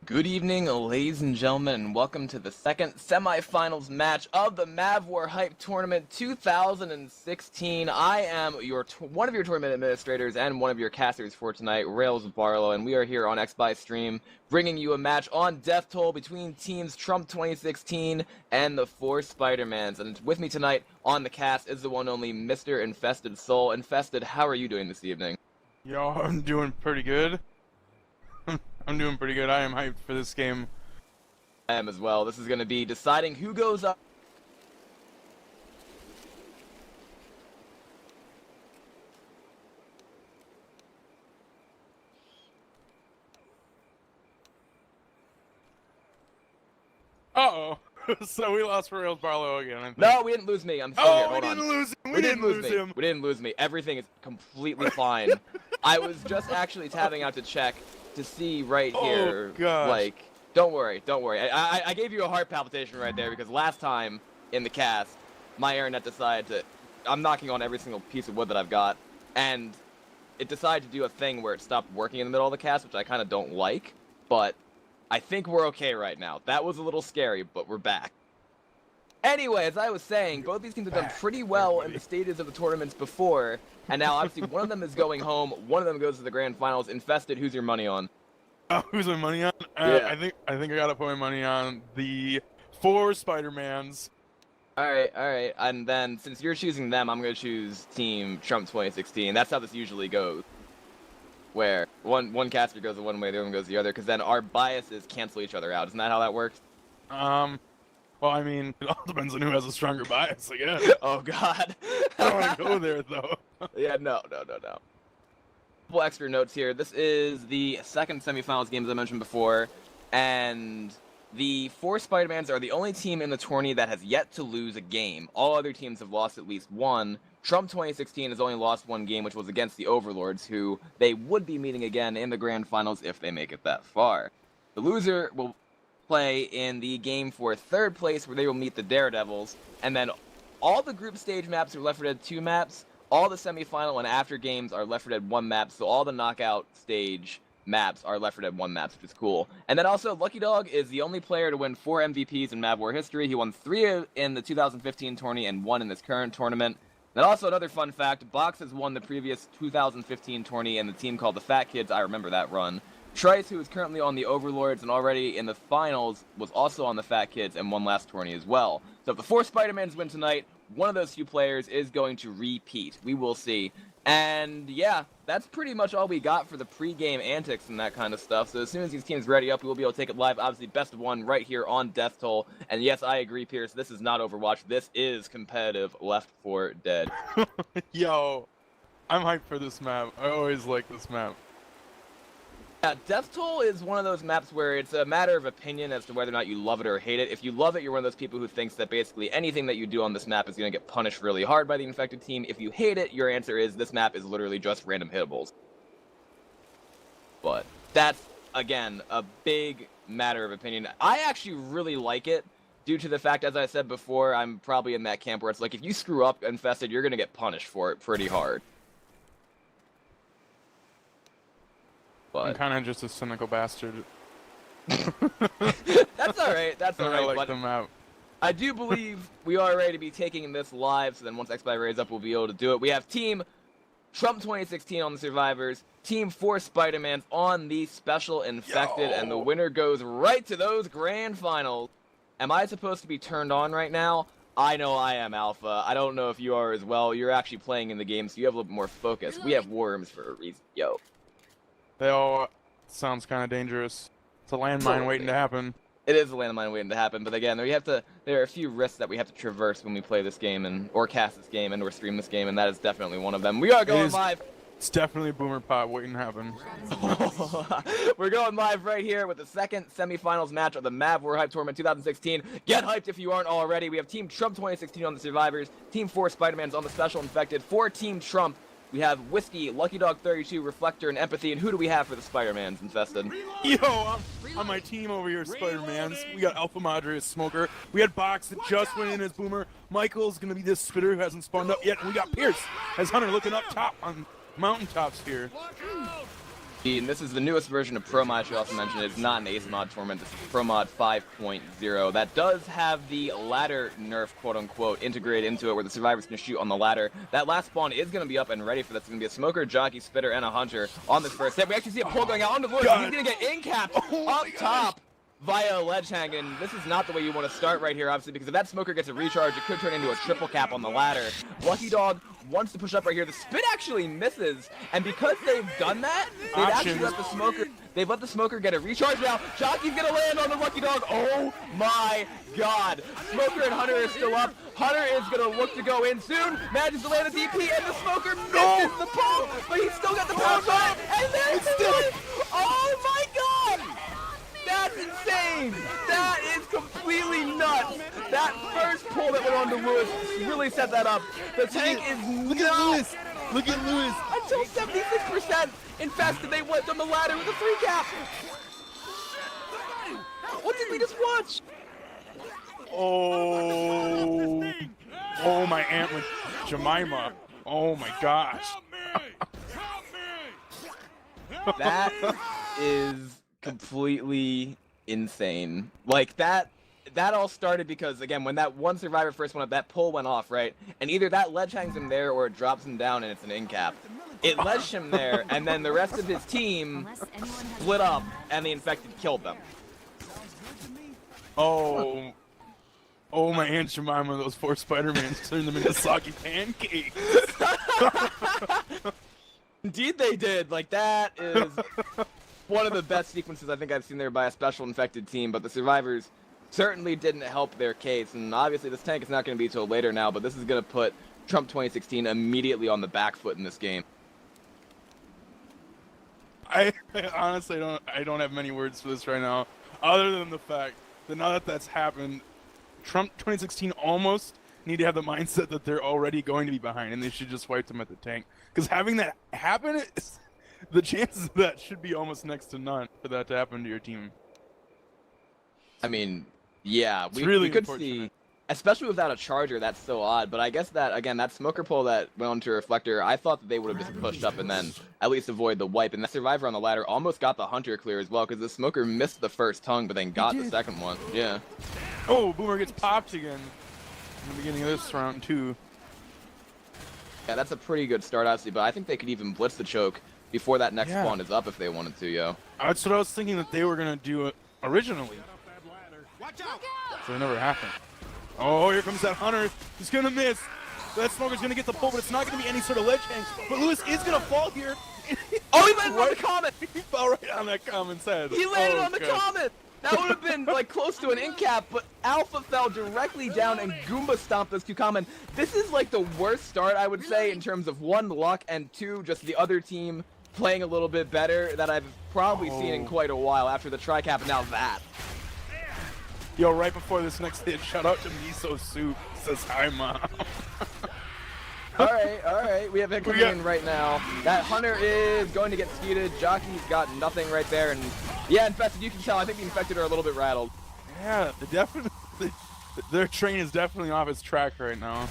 Good evening, ladies and gentlemen, and welcome to the second semifinals match of the MavWar Hype Tournament 2016. I am one of your tournament administrators and one of your casters for tonight, Rails Barlow, and we are here on XBy Stream, bringing you a match on Death Toll between teams Trump 2016 and the 4 Spidermans. And with me tonight on the cast is the one only Mr. Infested Soul. Infested, how are you doing this evening? Yo, I'm doing pretty good. I'm doing pretty good. I am hyped for this game. I am as well. This is going to be deciding who goes up. Uh-oh. So we lost for Rails Barlow again, I think. No, we didn't lose me. I'm still here. Hold on. We didn't lose him. We didn't lose me. Everything is completely fine. I was just actually tabbing out to check to see right here. Oh, gosh. Like, don't worry. I gave you a heart palpitation right there because last time in the cast, my internet decided to. I'm knocking on every single piece of wood that I've got, and it decided to do a thing where it stopped working in the middle of the cast, which I kind of don't like, but I think we're okay right now. That was a little scary, but we're back. Anyway, as I was saying, both these teams have done pretty well in the stages of the tournaments before, and now obviously one of them is going home, one of them goes to the grand finals. Infested, who's your money on? Who's my money on? Yeah. I think I gotta put my money on the 4 Spidermans. Alright, and then since you're choosing them, I'm gonna choose Team Trump 2016. That's how this usually goes. Where one caster goes one way, the other one goes the other, because then our biases cancel each other out. Isn't that how that works? Well, I mean, it all depends on who has a stronger bias, I guess. Oh, God. I don't want to go there, though. Yeah, no. Couple extra notes here. This is the second semifinals game, as I mentioned before, and the 4 Spidermans are the only team in the tourney that has yet to lose a game. All other teams have lost at least one. Trump 2016 has only lost one game, which was against the Overlords, who they would be meeting again in the grand finals if they make it that far. The loser will play in the game for third place, where they will meet the Daredevils, and then all the group stage maps are Left 4 Dead 2 maps, all the semifinal and after games are Left 4 Dead 1 maps, so all the knockout stage maps are Left 4 Dead 1 maps, which is cool. And then also, Lucky Dog is the only player to win 4 MVPs in MavWar history. He won 3 in the 2015 tourney and 1 in this current tournament. Then also another fun fact, Box has won the previous 2015 tourney and the team called the Fat Kids. I remember that run. Trice, who is currently on the Overlords and already in the finals, was also on the Fat Kids and won last tourney as well. So if the 4 Spidermans win tonight, one of those few players is going to repeat. We will see. And yeah, that's pretty much all we got for the pre-game antics and that kind of stuff. So as soon as these teams ready up, we will be able to take it live. Obviously, best of 1 right here on Death Toll. And yes, I agree, Pierce. This is not Overwatch. This is competitive Left 4 Dead. Yo, I'm hyped for this map. I always like this map. Yeah, Death Toll is one of those maps where it's a matter of opinion as to whether or not you love it or hate it. If you love it, you're one of those people who thinks that basically anything that you do on this map is going to get punished really hard by the infected team. If you hate it, your answer is this map is literally just random hittables. But that's, again, a big matter of opinion. I actually really like it due to the fact, as I said before, I'm probably in that camp where it's like, if you screw up Infested, you're going to get punished for it pretty hard. I'm kind of just a cynical bastard. That's alright, that's alright. I like the map. I do believe we are ready to be taking this live, so then once XBy raise up, we'll be able to do it. We have Team Trump 2016 on the Survivors, Team 4 Spidermans on the Special Infected, and the winner goes right to those grand finals. Am I supposed to be turned on right now? I know I am, Alpha. I don't know if you are as well. You're actually playing in the game, so you have a little bit more focus. We have worms for a reason. Yo. They all sounds kind of dangerous. It's a landmine waiting to happen. It is a landmine waiting to happen, but again, there are a few risks that we have to traverse when we play this game or cast this game or stream this game, and that is definitely one of them. We are going live. It's definitely a boomer pop waiting to happen. We're going live right here with the second semifinals match of the MavWar Hype Tournament 2016. Get hyped if you aren't already. We have Team Trump 2016 on the Survivors, Team 4 Spidermans on the Special Infected. For Team Trump, we have Whiskey, Lucky Dog 32, Reflector, and Empathy. And who do we have for the Spidermans, Infested? Yo, on my team over here, Spidermans. We got Alpha Madre as Smoker. We had Box that just went in as Boomer. Michael's going to be this spitter who hasn't spawned up yet. And we got Pierce as Hunter looking up top on mountaintops here. And this is the newest version of Pro Mod, I should also mention. It's not an Ace Mod tournament. This is Pro Mod 5.0. That does have the ladder nerf, quote-unquote, integrated into it, where the survivors can shoot on the ladder. That last spawn is going to be up and ready for this. It's going to be a Smoker, Jockey, Spitter, and a Hunter on this first hit. We actually see a pull going out onto the Lord. He's going to get in-capped up top via a ledge hang, and this is not the way you want to start right here, obviously, because if that Smoker gets a recharge, it could turn into a triple cap on the ladder. Lucky Dog wants to push up right here. The spin actually misses, and because they've done that, they've actually let the Smoker get a recharge now. Jockey's gonna land on the Lucky Dog. Oh my god. Smoker and Hunter are still up. Hunter is gonna look to go in soon. Manages to land a DP, and the Smoker misses the pull, but he's still got the power shot, and there's the win. Oh my god! That's insane! That is completely nuts! That first pull that went on to Lewis really set that up. The tank is Look at Lewis! Look at Lewis! Until 76% infested, they went on the ladder with a 3 cap! What did we just watch? Oh, oh my Aunt Jemima. Oh my gosh. That is completely insane. Like that all started because, again, when that one survivor first went up, that pull went off, right? And either that ledge hangs him there or it drops him down and it's an in-cap. It ledged him there, and then the rest of his team split up and the infected killed them. Oh, oh my Aunt Jemima, those 4 Spidermans turned them into soggy pancakes. Indeed they did. Like, that is one of the best sequences I think I've seen there by a special infected team, but the survivors certainly didn't help their case, and obviously this tank is not going to be till later now, but this is going to put Trump 2016 immediately on the back foot in this game. I honestly don't have many words for this right now, other than the fact that now that that's happened, Trump 2016 almost need to have the mindset that they're already going to be behind, and they should just wipe them at the tank. Because having that happen, the chances of that should be almost next to none for that to happen to your team. I mean, yeah, we could see, especially without a charger, that's so odd. But I guess that, again, that Smoker pull that went onto Reflector, I thought that they would have just pushed up and then at least avoid the wipe. And that Survivor on the ladder almost got the Hunter clear as well, because the Smoker missed the first tongue, but then got the second one. Yeah. Oh, Boomer gets popped again in the beginning of this round, too. Yeah, that's a pretty good start, obviously, but I think they could even blitz the choke before that next spawn is up if they wanted to, yo. That's what I was thinking that they were going to do originally. So it never happened. Oh, here comes that Hunter. He's going to miss. That Smoker's going to get the pull, but it's not going to be any sort of ledge hang. But Lewis is going to fall here. Oh, he landed on the comment! He fell right on that comment's head. He landed on the comment! That would have been like close to an in-cap, but Alpha fell directly down and Goomba stomped those 2 common. This is like the worst start, I would say, in terms of 1, luck, and 2, just the other team playing a little bit better that I've probably seen in quite a while after the tri-cap, and now that. Yo, right before this next hit, shout out to Miso Soup. Says hi, Mom. Alright, we have him coming in right now. That Hunter is going to get skeeted. Jockey's got nothing right there, and yeah, Infested, you can tell, I think the Infected are a little bit rattled. Yeah, their train is definitely off its track right now.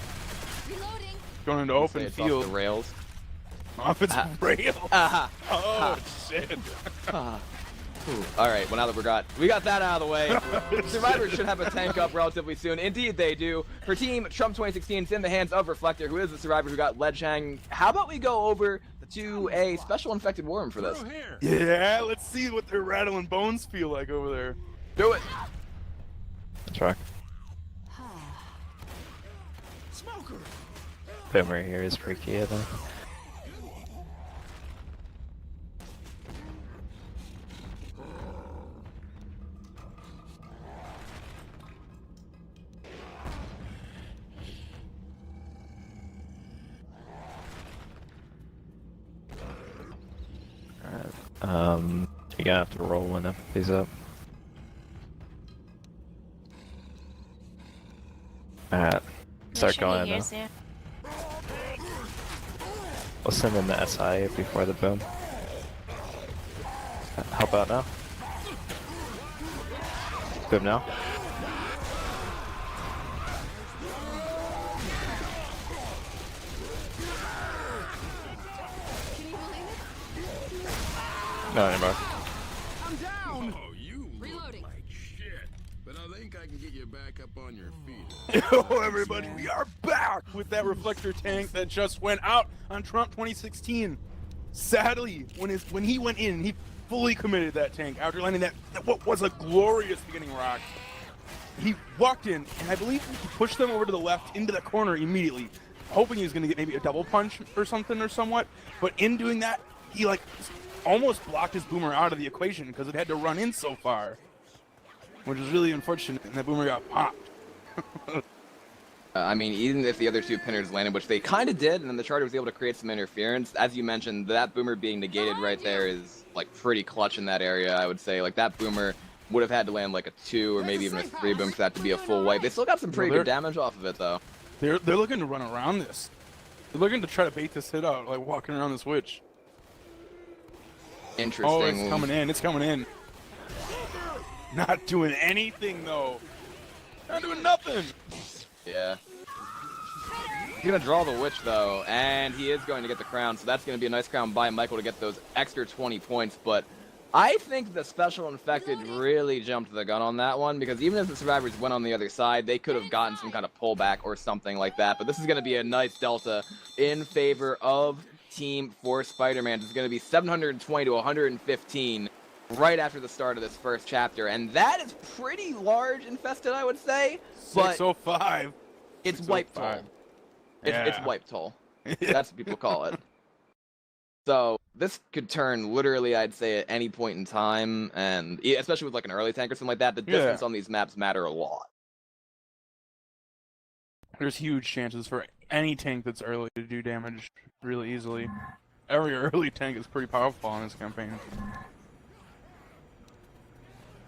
Reloading. Going into open field. Off the rails. Off its rails. Oh, shit. Alright, well, now that we got that out of the way, Survivors should have a tank up relatively soon. Indeed they do. For Team Trump 2016, it's in the hands of Reflector, who is the Survivor who got ledge hang. How about we go over to a special infected worm for this? Yeah, let's see what their rattling bones feel like over there. Do it. Truck. Boomer here is freaky, I think. You're gonna have to roll one of these up. Alright, start going in. We'll send in the SI before the boom. Help out now. Boom now. No, anymore. I'm down. Oh, you Reloading. look like shit. But I think I can get you back up on your feet. Yo, everybody, we are back with that reflector tank that just went out on Trump 2016. Sadly, when he went in, he fully committed that tank after landing that what was a glorious beginning rock. He walked in, and I believe he pushed them over to the left into the corner immediately, hoping he was going to get maybe a double punch or something or somewhat. But in doing that, he like almost blocked his boomer out of the equation because it had to run in so far, which is really unfortunate. And that boomer got popped. I mean, even if the other two pinners landed, which they kind of did, and then the Charger was able to create some interference, as you mentioned, that boomer being negated right there is like pretty clutch in that area, I would say. Like that boomer would have had to land like a 2 or maybe even a 3 boom for that to be a full wipe. They still got some pretty good damage off of it, though. They're looking to run around this. They're looking to try to bait this hit out, like walking around this witch. Interesting. Oh, it's coming in. It's coming in. Not doing anything, though. Not doing nothing. Yeah. He's going to draw the witch, though, and he is going to get the crown, so that's going to be a nice crown by Michael to get those extra 20 points, but I think the Special Infected really jumped the gun on that one, because even if the survivors went on the other side, they could have gotten some kind of pullback or something like that, but this is going to be a nice delta in favor of Team 4 Spider-Man. It's going to be 720 to 115 right after the start of this first chapter, and that is pretty large, Infested, I would say, but 605. it's wipe toll. It's wipe toll. That's what people call it. So this could turn literally, I'd say, at any point in time, and especially with like an early tank or something like that, the distance on these maps matter a lot. There's huge chances for any tank that's early to do damage really easily. Every early tank is pretty powerful in this campaign.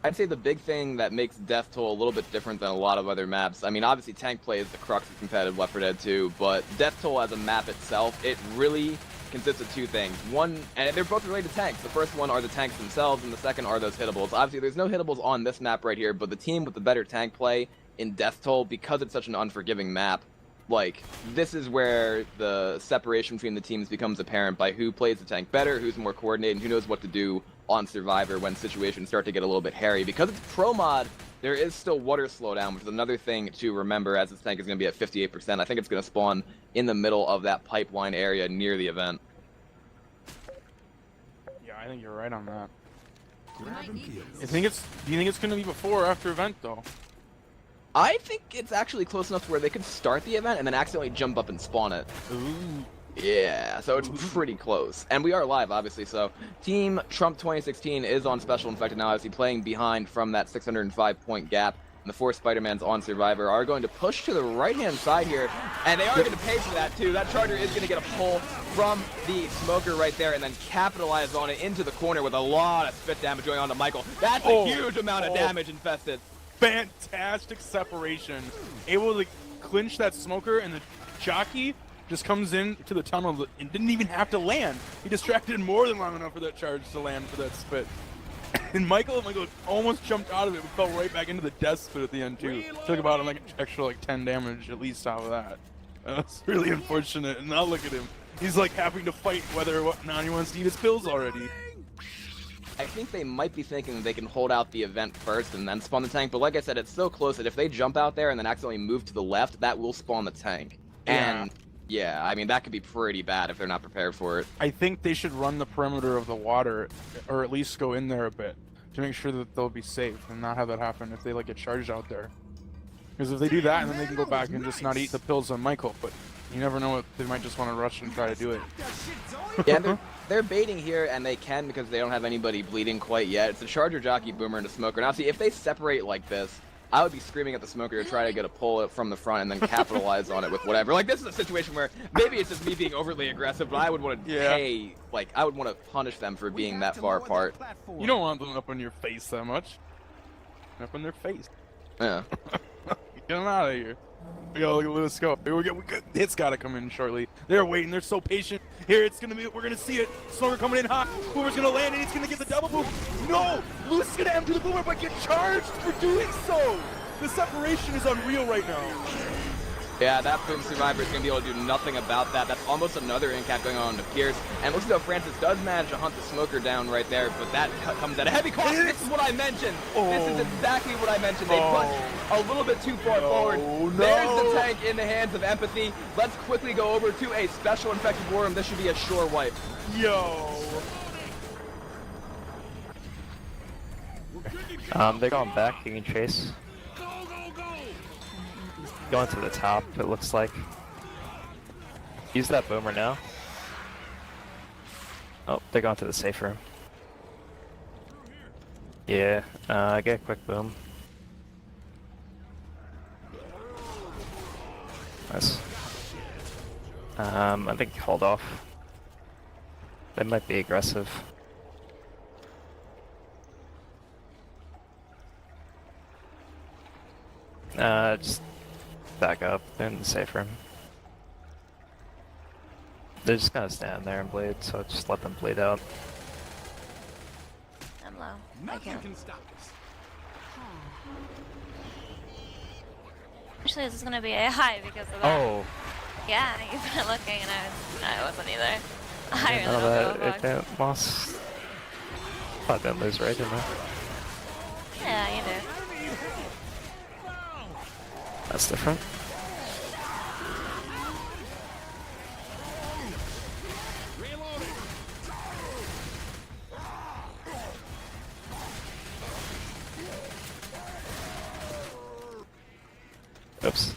I'd say the big thing that makes Death Toll a little bit different than a lot of other maps, I mean, obviously tank play is the crux of competitive Left 4 Dead 2, but Death Toll as a map itself, it really consists of two things. One, and they're both related to tanks. The first one are the tanks themselves, and the second are those hittables. Obviously, there's no hittables on this map right here, but the team with the better tank play in Death Toll, because it's such an unforgiving map, like, this is where the separation between the teams becomes apparent by who plays the tank better, who's more coordinated, and who knows what to do on Survivor when situations start to get a little bit hairy. Because it's pro mod, there is still water slowdown, which is another thing to remember as this tank is going to be at 58%. I think it's going to spawn in the middle of that pipeline area near the event. Yeah, I think you're right on that. We might need Do you think it's going to be before or after event, though? I think it's actually close enough to where they could start the event and then accidentally jump up and spawn it. Ooh. Yeah, so it's pretty close. And we are live, obviously, so Team Trump 2016 is on Special Infected now, obviously playing behind from that 605-point gap. And the 4 Spider-Mans on Survivor are going to push to the right-hand side here, and they are going to pay for that, too. That Charger is going to get a pull from the Smoker right there and then capitalize on it into the corner with a lot of spit damage going on to Michael. That's a huge amount of damage, Infested. Fantastic separation. Able to clinch that Smoker, and the jockey just comes in to the tunnel and didn't even have to land. He distracted more than long enough for that charge to land for that spit. And Michael almost jumped out of it, but fell right back into the death spit at the end too. Took about like an extra 10 damage at least out of that. That's really unfortunate. And now look at him. He's like having to fight whether or not he wants to eat his pills already. I think they might be thinking that they can hold out the event first and then spawn the tank, but like I said, it's so close that if they jump out there and then accidentally move to the left, that will spawn the tank. And yeah, I mean, that could be pretty bad if they're not prepared for it. I think they should run the perimeter of the water, or at least go in there a bit, to make sure that they'll be safe and not have that happen if they get charged out there. Because if they do that, and then they can go back and just not eat the pills on Michael, but you never know what they might just want to rush and try to do it. Yeah, they're baiting here, and they can because they don't have anybody bleeding quite yet. It's a Charger, Jockey, Boomer, and a Smoker. Now, see, if they separate like this, I would be screaming at the Smoker to try to get a pull from the front and then capitalize on it with whatever. Like, this is a situation where maybe it's just me being overly aggressive, but I would want to pay, like, I would want to punish them for being that far apart. You don't want them up on your face that much. Up on their face. Yeah. Get them out of here. Yo, let's go. It's got to come in shortly. They're waiting. They're so patient. Here, it's going to be, we're going to see it. Smoker coming in hot. Boomer's going to land, and he's going to get the double boom. No! Luke's going to empty the Boomer, but get charged for doing so. The separation is unreal right now. Yeah, that Boom Survivor is going to be able to do nothing about that. That's almost another in-cap going on to Pierce. And looks as though Francis does manage to hunt the Smoker down right there, but that comes at a heavy cost. This is what I mentioned. This is exactly what I mentioned. They pushed a little bit too far forward. There's the tank in the hands of Empathy. Let's quickly go over to a special infected war room. This should be a sure wipe. Yo. They're going back. You can chase. Going to the top, it looks like. Use that boomer now. Oh, they're going to the safe room. Yeah, get a quick boom. Nice. I think hold off. They might be aggressive. Just back up in the safe room. They're just gonna stand there and bleed, so just let them bleed out. I'm low. Nothing can stop us. Actually, this is gonna be a high because of that. Oh! Yeah, you've been looking and I wasn't either. I really None don't of give a that, fuck. it lost. Thought didn't lose, right? Didn't I? Yeah, you do. That's different. Oops.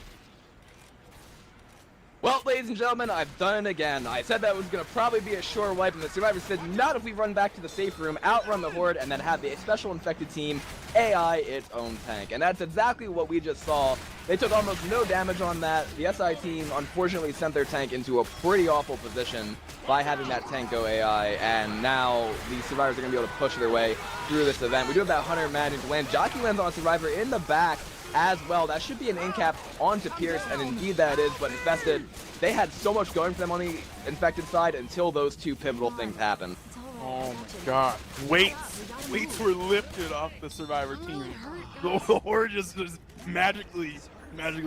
Well, ladies and gentlemen, I've done it again. I said that was going to probably be a sure wipe, and the survivors said not if we run back to the safe room, outrun the horde, and then have the special infected team AI its own tank. And that's exactly what we just saw. They took almost no damage on that. The SI team unfortunately sent their tank into a pretty awful position by having that tank go AI, and now the survivors are going to be able to push their way through this event. We do have that Hunter managing to land. Jockey lands on a survivor in the back as well. That should be an in-cap onto Pierce, and indeed that is, but Infested, they had so much going for them on the infected side until those two pivotal things happened. Oh my god. Weights were lifted off the survivor team. The horde just magically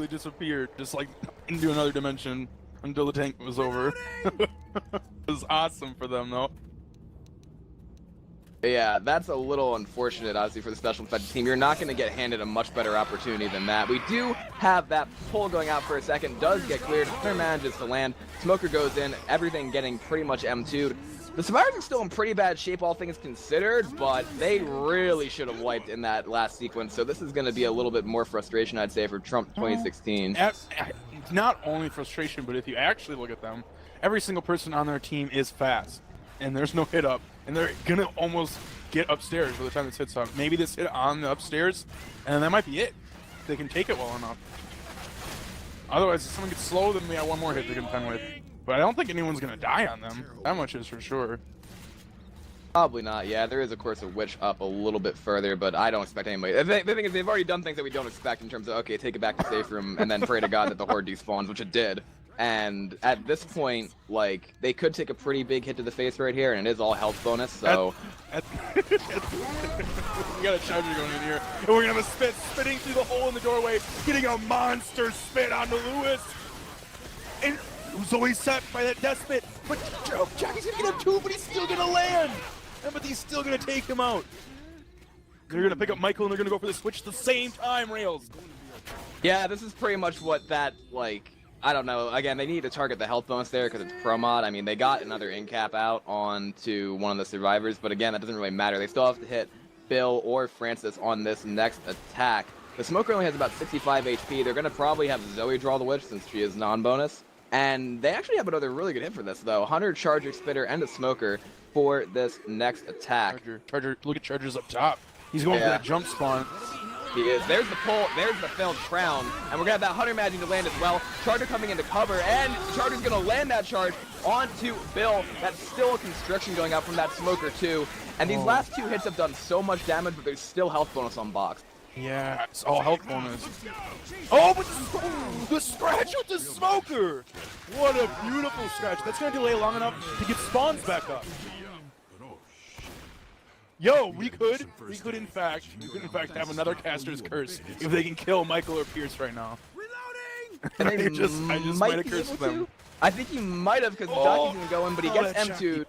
disappeared, just like into another dimension until the tank was over. It was awesome for them though. Yeah, that's a little unfortunate, obviously, for the special infected team. You're not going to get handed a much better opportunity than that. We do have that pull going out for a second, does get cleared. Hunter manages to land. Smoker goes in, everything getting pretty much M2'd. The survivors are still in pretty bad shape, all things considered, but they really should have wiped in that last sequence. So this is going to be a little bit more frustration, I'd say, for Trump 2016. Not only frustration, but if you actually look at them, every single person on their team is fast. And there's no hit up, and they're gonna almost get upstairs by the time this hits up. Maybe this hit on the upstairs, and that might be it. They can take it well enough. Otherwise, if someone gets slow, then they have one more hit they can contend with. But I don't think anyone's gonna die on them. That much is for sure. Probably not, yeah. There is, of course, a witch up a little bit further, but I don't expect anybody. The thing is, they've already done things that we don't expect in terms of, okay, take it back to safe room, and then pray to God that the horde despawns, which it did. And at this point, like, they could take a pretty big hit to the face right here, and it is all health bonus, so... We got a charger going in here, and we're gonna have a spitting through the hole in the doorway, getting a monster spit onto Lewis. And Zoe's set by that death spit, but Jackie's gonna get him too, but he's still gonna land. But he's still gonna take him out. They're gonna pick up Michael, and they're gonna go for the switch at the same time, Rails. Yeah, this is pretty much what that, like... I don't know. Again, they need to target the health bonus there because it's pro mod. I mean, they got another in-cap out onto one of the survivors, but again, that doesn't really matter. They still have to hit Bill or Francis on this next attack. The Smoker only has about 65 HP. They're going to probably have Zoe draw the Witch since she is non-bonus. And they actually have another really good hit for this, though. Hunter, Charger, Spitter, and a Smoker for this next attack. Charger, look at Charger's up top. He's going for that jump spawn. He is. There's the pull, there's the failed crown, and we're gonna have that Hunter managing to land as well. Charger coming into cover, and Charger's gonna land that charge onto Bill. That's still a constriction going out from that Smoker too. And these last two hits have done so much damage, but there's still health bonus on box. Yeah, it's all health bonus. Oh, but the scratch with the Smoker! What a beautiful scratch. That's gonna delay long enough to get spawns back up. Yo, we could in fact have another caster's curse if they can kill Michael or Pierce right now. And they I just might have be cursed able them. to. I think he might have because Oh. Jockey's gonna go in, but he gets that M2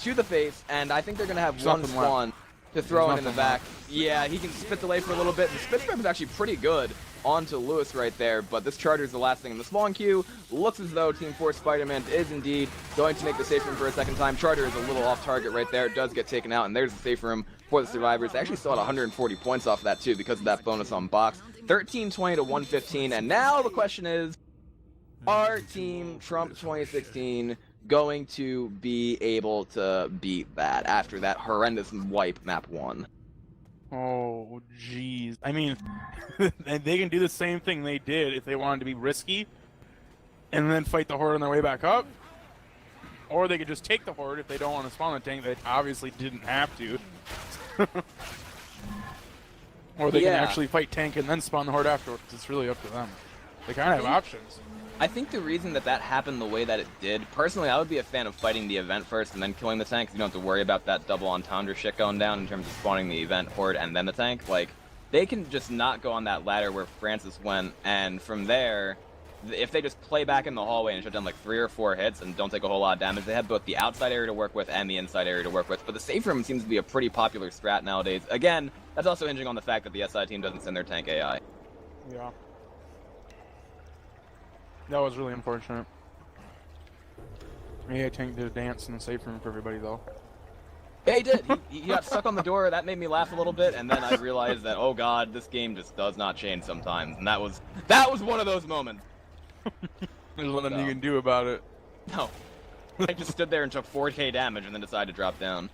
to the face, and I think they're gonna have There's one nothing left. spawn to throw There's in the nothing back. Yeah, he can spit delay for a little bit. The spit trap is actually pretty good onto Lewis right there, but this charger is the last thing in the spawn queue. Looks as though Team 4 Spider-Man is indeed going to make the safe room for a second time. Charger is a little off target right there. It does get taken out, and there's the safe room for the survivors. They actually still had 140 points off that too because of that bonus on box. 1320 to 115, and now the question is, are Team Trump 2016 going to be able to beat that after that horrendous wipe map 1? Oh, jeez. I mean, they can do the same thing they did if they wanted to be risky and then fight the Horde on their way back up. Or they could just take the Horde if they don't want to spawn the tank. They obviously didn't have to. Or they can actually fight tank and then spawn the Horde afterwards. It's really up to them. They kind of have options. I think the reason that happened the way that it did, personally, I would be a fan of fighting the event first and then killing the tank. You don't have to worry about that double entendre shit going down in terms of spawning the event, Horde, and then the tank. Like, they can just not go on that ladder where Francis went, and from there, if they just play back in the hallway and shut down like 3 or 4 hits and don't take a whole lot of damage, they have both the outside area to work with and the inside area to work with. But the safe room seems to be a pretty popular strat nowadays. Again, that's also hinging on the fact that the SI team doesn't send their tank AI. Yeah. That was really unfortunate. Yeah, Tank did a dance in the safe room for everybody, though. Yeah, he did. He got stuck on the door. That made me laugh a little bit, and then I realized that, oh god, this game just does not change sometimes, and that was one of those moments. There's nothing you can do about it. No, I just stood there and took 4K damage, and then decided to drop down.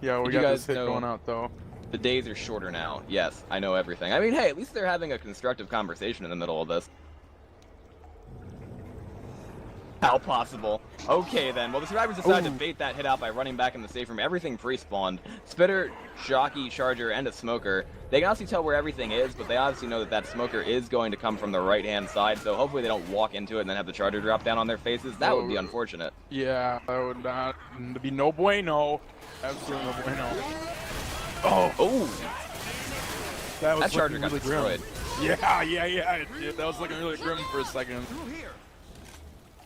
Yeah, we Did you got guys this hit know- going out, though. The days are shorter now. Yes, I know everything. I mean, hey, at least they're having a constructive conversation in the middle of this. How possible? Okay then, well the survivors decided to bait that hit out by running back in the safe room. Everything pre-spawned. Spitter, Jockey, Charger, and a Smoker. They can obviously tell where everything is, but they obviously know that Smoker is going to come from the right-hand side, so hopefully they don't walk into it and then have the Charger drop down on their faces. That would be unfortunate. Yeah, that would not be no bueno. Absolutely no bueno. Oh! That was That Charger got looking really destroyed. grim. Yeah, that was looking really grim for a second.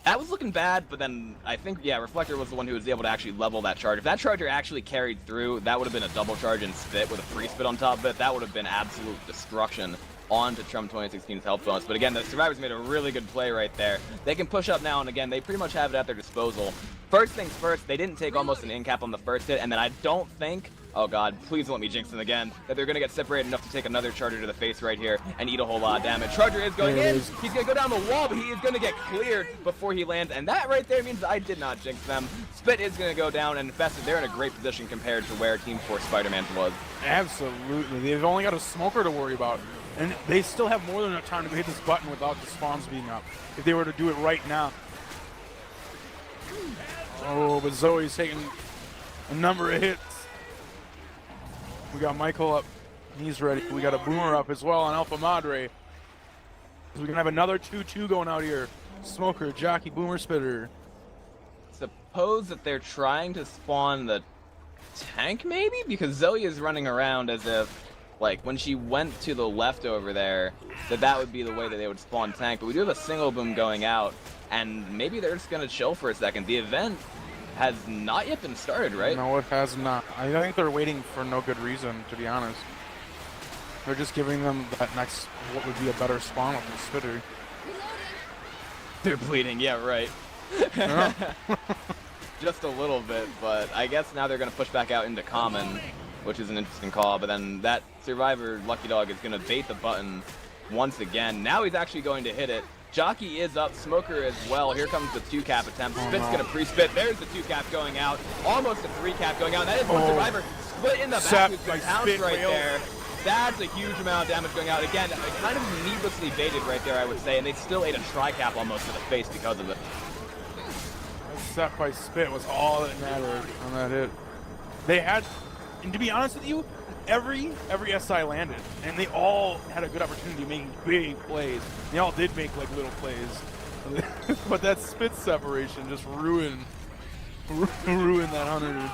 That was looking bad, but then I think, yeah, Reflector was the one who was able to actually level that charge. If that Charger actually carried through, that would have been a double charge and spit with a free spit on top of it. That would have been absolute destruction onto Trump 2016's health bonus. But again, the survivors made a really good play right there. They can push up now, and again, they pretty much have it at their disposal. First things first, they didn't take almost an in-cap on the first hit, and then I don't think, oh god, please don't let me jinx them again, that they're going to get separated enough to take another Charger to the face right here and eat a whole lot of damage. Charger is going in, he's going to go down the wall, but he is going to get cleared before he lands, and that right there means I did not jinx them. Spit is going to go down, and Infested, they're in a great position compared to where Team 4 Spider-Man was. Absolutely. They've only got a Smoker to worry about. And they still have more than enough time to hit this button without the spawns being up. If they were to do it right now. Oh, but Zoe's taking a number of hits. We got Michael up. He's ready. We got a Boomer up as well on Alpha Madre. So we can have another 2-2 going out here. Smoker, Jockey, Boomer, Spitter. Suppose that they're trying to spawn the tank, maybe? Because Zoe is running around as if, like, when she went to the left over there, that would be the way that they would spawn tank. But we do have a single boom going out, and maybe they're just going to chill for a second. The event has not yet been started, right? No, it has not. I think they're waiting for no good reason, to be honest. They're just giving them that next, what would be a better spawn with the Spitter. They're bleeding, yeah, right. Yeah. Just a little bit, but I guess now they're going to push back out into common, which is an interesting call. But then that survivor, Lucky Dog, is going to bait the button once again. Now he's actually going to hit it. Jockey is up, Smoker as well. Here comes the 2-cap attempt. Spit's going to pre-spit. There's the 2-cap going out. Almost a 3-cap going out. That is one survivor. Split in the back with the pounce right there. That's a huge amount of damage going out. Again, kind of needlessly baited right there, I would say. And they still ate a tri-cap almost to the face because of it. Set by Spit was all that mattered on that hit. They had, and to be honest with you, every SI landed, and they all had a good opportunity to make big plays. They all did make like little plays, but that Spit separation just ruined that 100.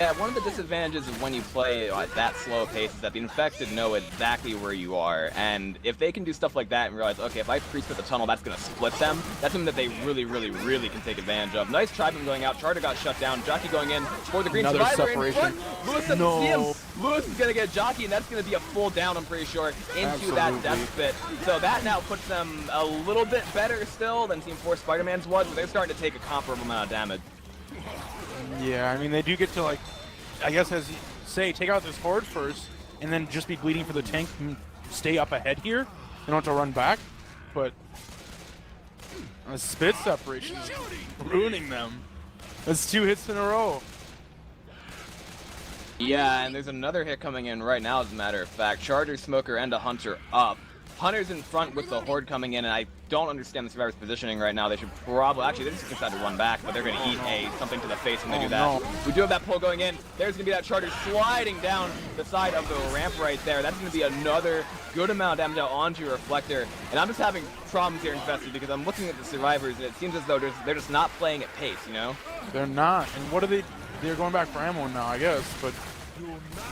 Yeah, one of the disadvantages of when you play at that slow pace is that the Infested know exactly where you are, and if they can do stuff like that and realize, okay, if I pre-split the tunnel, that's going to split them, that's something that they really, really, really can take advantage of. Nice Triben going out, Charter got shut down, Jockey going in for the Green Another Survivor separation. in front. Lewis doesn't see him. Lewis is going to get Jockey, and that's going to be a full down, I'm pretty sure, into that death pit. So that now puts them a little bit better still than Team 4 Spider-Man's was, but they're starting to take a comparable amount of damage. Yeah, I mean, they do get to, like, I guess as you say, take out this horde first, and then just be bleeding for the tank and stay up ahead here. They don't have to run back, but a spit separation is ruining them. That's 2 hits in a row. Yeah, and there's another hit coming in right now, as a matter of fact. Charger, Smoker, and a Hunter up. Hunter's in front with the Horde coming in, and I don't understand the Survivor's positioning right now. They should probably... Actually, they just decided to run back, but they're going to eat something to the face when they do that. No. We do have that pull going in. There's going to be that Charger sliding down the side of the ramp right there. That's going to be another good amount of damage out onto your Reflector. And I'm just having problems here, Infested, because I'm looking at the Survivors, and it seems as though they're just not playing at pace, you know? They're not. And what are they... They're going back for ammo now, I guess, but...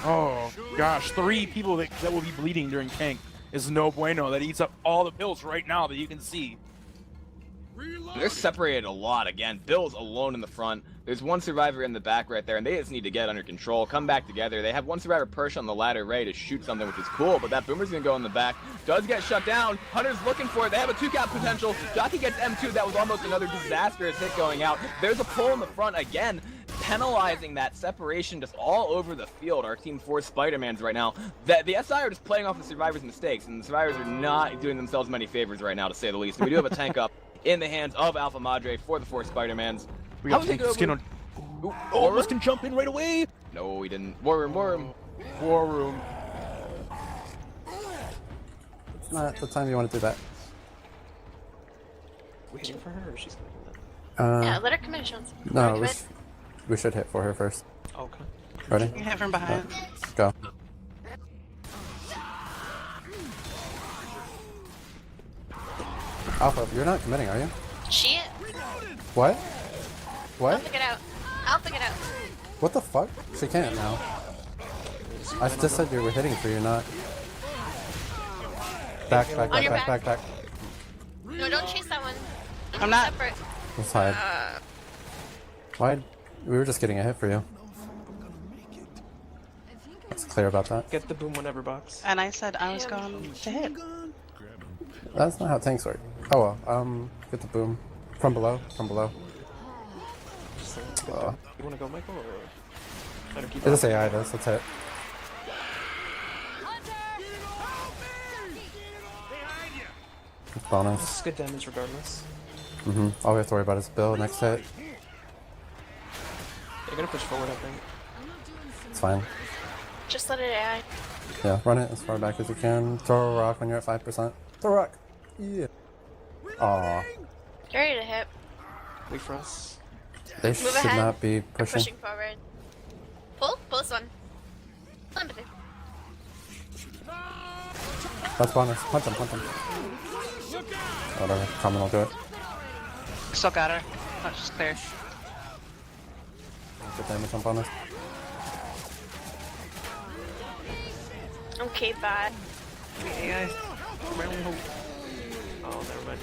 Oh, gosh. 3 people that will be bleeding during tank is no bueno. That eats up all the pills right now that you can see. They're separated a lot again. Bill's alone in the front. There's one Survivor in the back right there, and they just need to get under control, come back together. They have one Survivor perched on the ladder ready to shoot something, which is cool, but that Boomer's going to go in the back. Does get shut down. Hunter's looking for it. They have a 2-cap potential. Jockey gets M2. That was almost another disastrous hit going out. There's a pull in the front again, penalizing that separation just all over the field. Our Team 4 Spider-Mans right now. The SI are just playing off the Survivors' mistakes, and the Survivors are not doing themselves many favors right now, to say the least. And we do have a tank up in the hands of Alpha Madre for the 4 Spider-Mans. We got tank skin on. Almost can jump in right away. No, we didn't. War room, war room. War room. It's not the time you want to do that. Waiting for her, or she's gonna do Yeah, let her commit. She wants to No, commit. we should hit for her first. that. Okay. Ready? You have from behind. Go. Alpha, you're not committing, are you? Shit. What? I'll What? figure it out. I'll figure it out. What the fuck? She can't now. I just said you were hitting for you, not. Back, back, On back, your back, back. back. No, don't chase that one. I'm not. Separate. Let's hide. Why? We were just getting a hit for you. It's clear about that. Get the boom whenever box. And I said I was going to hit. That's not how tanks work. Oh well, get the boom. From below, from below. You wanna go, Michael, or better keep It is AI this, let's hit. Bonus. It's good damage regardless. All we have to worry about is Bill, next hit. They're gonna push forward, I think. It's fine. Just let it AI. Yeah, run it as far back as you can. Throw a rock when you're at 5%. Throw a rock! Yeah. Aw. Get ready to hit. Wait for us. They should ahead. not be pushing. Pushing forward. Pull this one. Empathy. That's bonus. Punch him, punch him. Whatever, Common will do it. Still got her. Oh, she's clear. Good damage on bonus. Okay, bad. AI. Oh, never mind.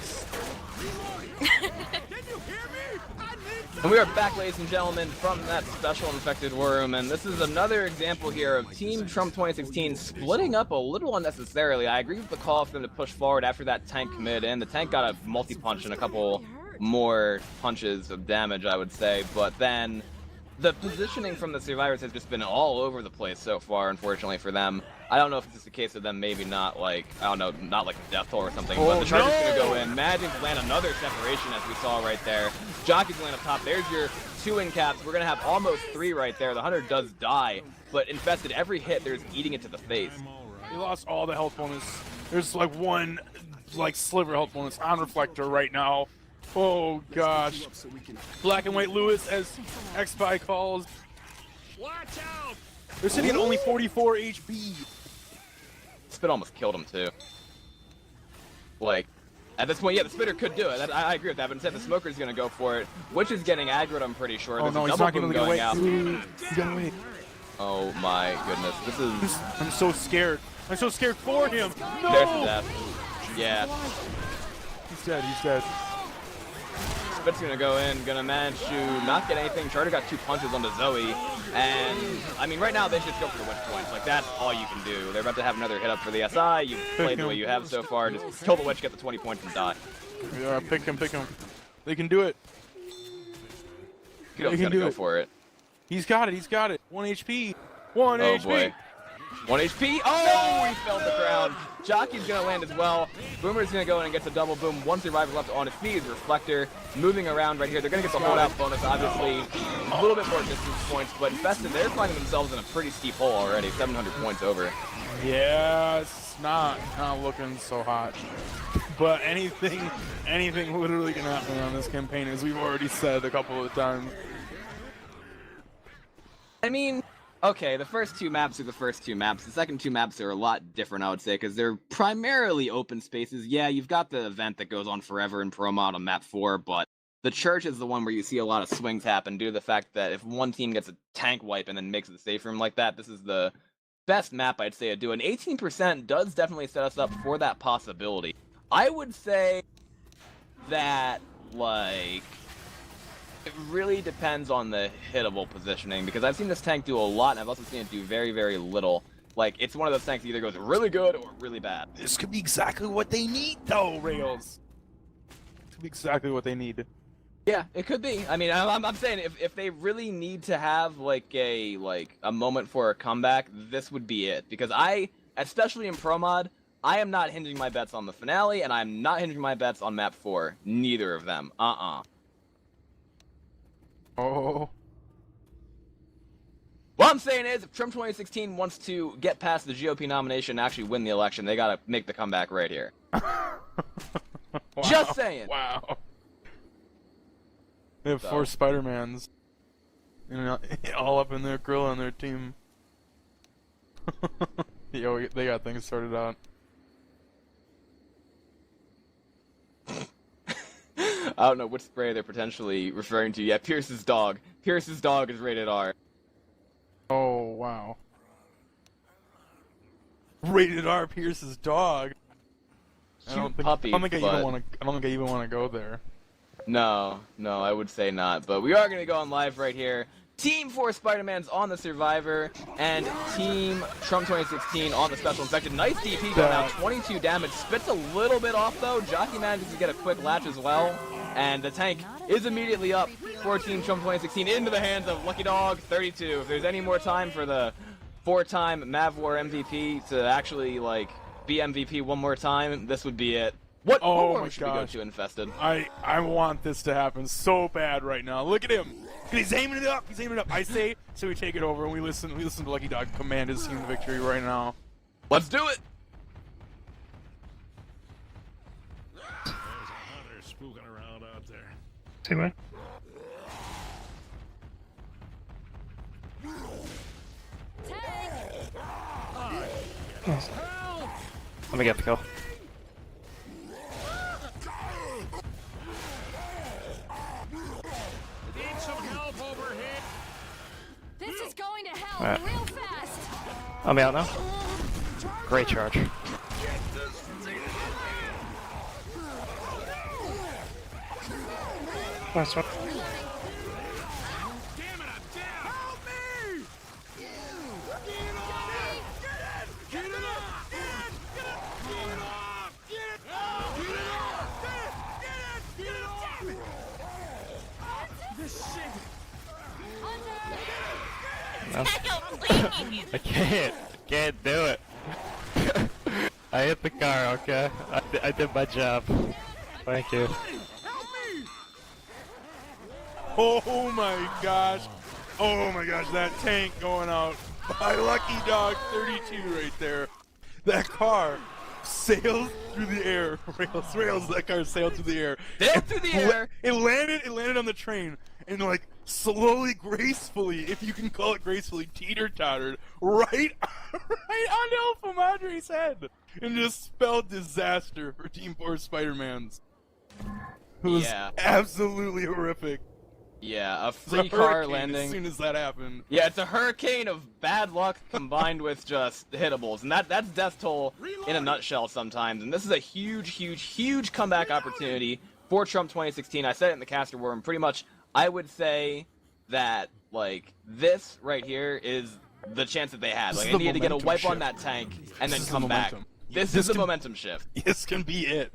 And we are back, ladies and gentlemen, from that special Infected War Room, and this is another example here of Team Trump 2016 splitting up a little unnecessarily. I agree with the call for them to push forward after that tank commit in. The tank got a multi-punch and a couple more punches of damage, I would say, but then the positioning from the Survivors has just been all over the place so far, unfortunately for them. I don't know if it's just a case of them maybe not like, I don't know, not like a death toll or something, but the Charger's gonna go in. Magic's land another separation as we saw right there. Jockey's land up top. There's your 2 in caps. We're gonna have almost 3 right there. The Hunter does die, but Infested, every hit, there's eating it to the face. He lost all the health bonus. There's like one like sliver health bonus on Reflector right now. Oh gosh. Black and White Lewis, as X-Spy calls. Watch out! They're sitting at only 44 HP. Spit almost killed him too. Like, At this point, yeah, the Spitter could do it. I agree with that, but instead the Smoker's going to go for it, which is getting aggroed, I'm pretty sure. Oh There's no, a he's double not boom gonna get away. going out. He got away. Oh my goodness, this is... I'm so scared. I'm so scared for him. No! There's the death. Yeah. He's dead. He's dead. Spit's gonna go in, gonna manage to not get anything. Charter got 2 punches onto Zoe, and I mean, right now they should just go for the witch points. Like, that's all you can do. They're about to have another hit up for the SI. You've played the way you have so far. Just kill the witch, get the 20 points, and die. Yeah, pick him. They can do it. Kudo's gotta go for it. He's got it. 1 HP. 1 Oh HP. boy. 1 HP. Oh, he fell to the ground. Jockey's gonna land as well. Boomer's gonna go in and get the double boom. 1 survivor left on his feet. Reflector moving around right here. They're gonna get the holdout bonus, obviously. A little bit more distance points, but Infested, they're finding themselves in a pretty steep hole already. 700 points over. Yeah, it's not looking so hot. But anything literally can happen on this campaign, as we've already said a couple of times. I mean, okay, the first 2 maps are the first 2 maps. The second 2 maps are a lot different, I would say, because they're primarily open spaces. Yeah, you've got the event that goes on forever in Pro Mod on map 4, but the church is the one where you see a lot of swings happen due to the fact that if one team gets a tank wipe and then makes the safe room like that, this is the best map, I'd say, to do. And 18% does definitely set us up for that possibility. I would say that, like... it really depends on the hittable positioning, because I've seen this tank do a lot, and I've also seen it do very, very little. Like, it's one of those tanks that either goes really good or really bad. This could be exactly what they need, though, Rails. This could be exactly what they need. Yeah, it could be. I mean, I'm saying if they really need to have like a moment for a comeback, this would be it. Because especially in Pro Mod, I am not hinging my bets on the finale, and I'm not hinging my bets on map 4. Neither of them. Oh. What I'm saying is, if Trump 2016 wants to get past the GOP nomination and actually win the election, they gotta make the comeback right here. Wow. Just saying. Wow. They have 4 Spidermans. All up in their grill on their team. Yo, they got things sorted out. I don't know which spray they're potentially referring to. Yeah, Pierce's dog. Pierce's dog is rated R. Oh, wow. Rated R Pierce's dog. I don't think I even want to go there. No, I would say not. But we are going to go on live right here. Team 4 Spidermans on the Survivor, and Team Trump 2016 on the Special Infected. Nice DP going out, 22 damage. Spits a little bit off, though. Jockey manages to get a quick latch as well, and the tank is immediately up for Team Trump 2016 into the hands of Lucky Dog 32. If there's any more time for the 4-time MavWar MVP to actually, like, be MVP one more time, this would be it. What war should we go to, Infested? I want this to happen so bad right now. Look at him. He's aiming it up. I say, so we take it over and we listen to Lucky Dog command his team to victory right now. Let's do it. There's a hunter spooking around out there. See what? Let me get the kill. Need some help over here. This is going to hell real fast. I'm out now. Great charge. Nice one. Damn it, I'm down. Help me! Get off! Get it off! Get it off! Get it off! Get it off! Get it off! Damn it! This shit. Please. I can't do it. I hit the car, okay? I did my job. Thank you. Oh my gosh. Oh my gosh, that tank going out by Lucky Dog 32 right there. That car sailed through the air. Rails, that car sailed through the air. Sailed through the air. It landed on the train and like slowly, gracefully, if you can call it gracefully, teeter-tottered right onto Alpha Madre's head and just spelled disaster for Team 4 Spider-Mans. It was absolutely horrific. Yeah, a It's free a car hurricane landing. as soon as that happened. Yeah, it's a hurricane of bad luck combined with just hitables, and that's death toll in a nutshell sometimes. And this is a huge comeback opportunity for Trump 2016. I said it in the caster war, and pretty much I would say that like this right here is the chance that they had. Like they needed to get a wipe on that tank and then come back. This is the momentum shift. This can be it.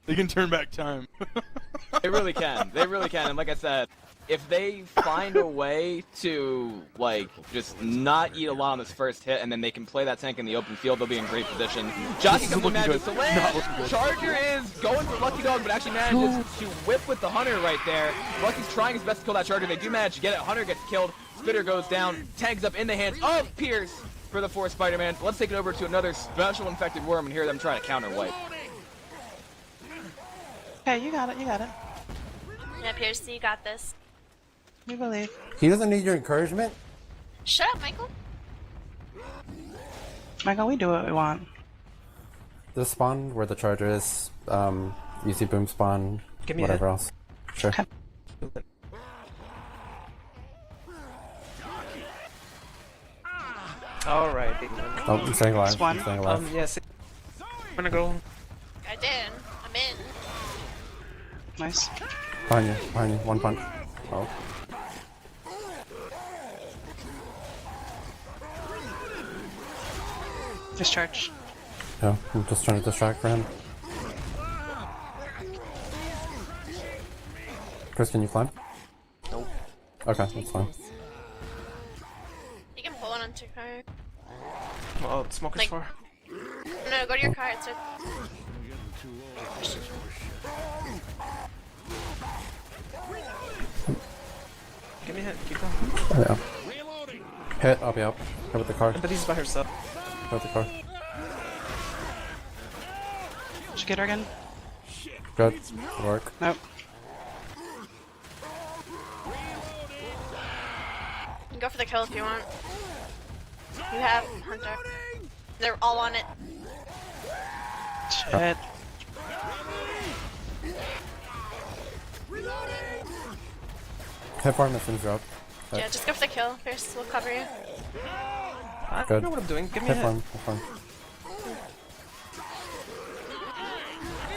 They can turn back time. They really can. They really can. And like I said, if they find a way to, like, just not eat a lot on this first hit, and then they can play that tank in the open field, they'll be in great position. Jockey comes and manages to land. Charger is going for Lucky Dog, but actually manages to whip with the Hunter right there. Lucky's trying his best to kill that Charger. They do manage to get it. Hunter gets killed. Spitter goes down. Tags up in the hands of Pierce for the 4 Spider-Man. Let's take it over to another special infected worm and hear them try to counter wipe. Okay, you got it, you got it. Yeah, Pierce, you got this. We believe. He doesn't need your encouragement. Shut up, Michael. Michael, we do what we want. The spawn where the charger is, easy boom spawn, Give me whatever else. Sure. Okay. Alright. Oh, I'm staying alive. Spawn. I'm staying alive. Yes. I'm gonna go. I did. I'm in. Nice. Behind you, one punch. Oh. Discharge. Yeah, I'm just trying to distract for him. Chris, can you climb? Nope. Okay, that's fine. You can pull it onto your car. Oh, the smoker's Like- for. No, go to your car. It's right. Give me a hit. Keep going. Oh, yeah. Hit, I'll be up. Hit with the car. But he's by herself. Hit with the car. Did you get her again? Good. Good work. Nope. You can go for the kill if you want. You have Hunter. They're all on it. Shit. Hit farm as soon as you're up. Yeah, just go for the kill. Pierce will cover you. I Good. know what I'm doing. Give me a Hit hit. farm.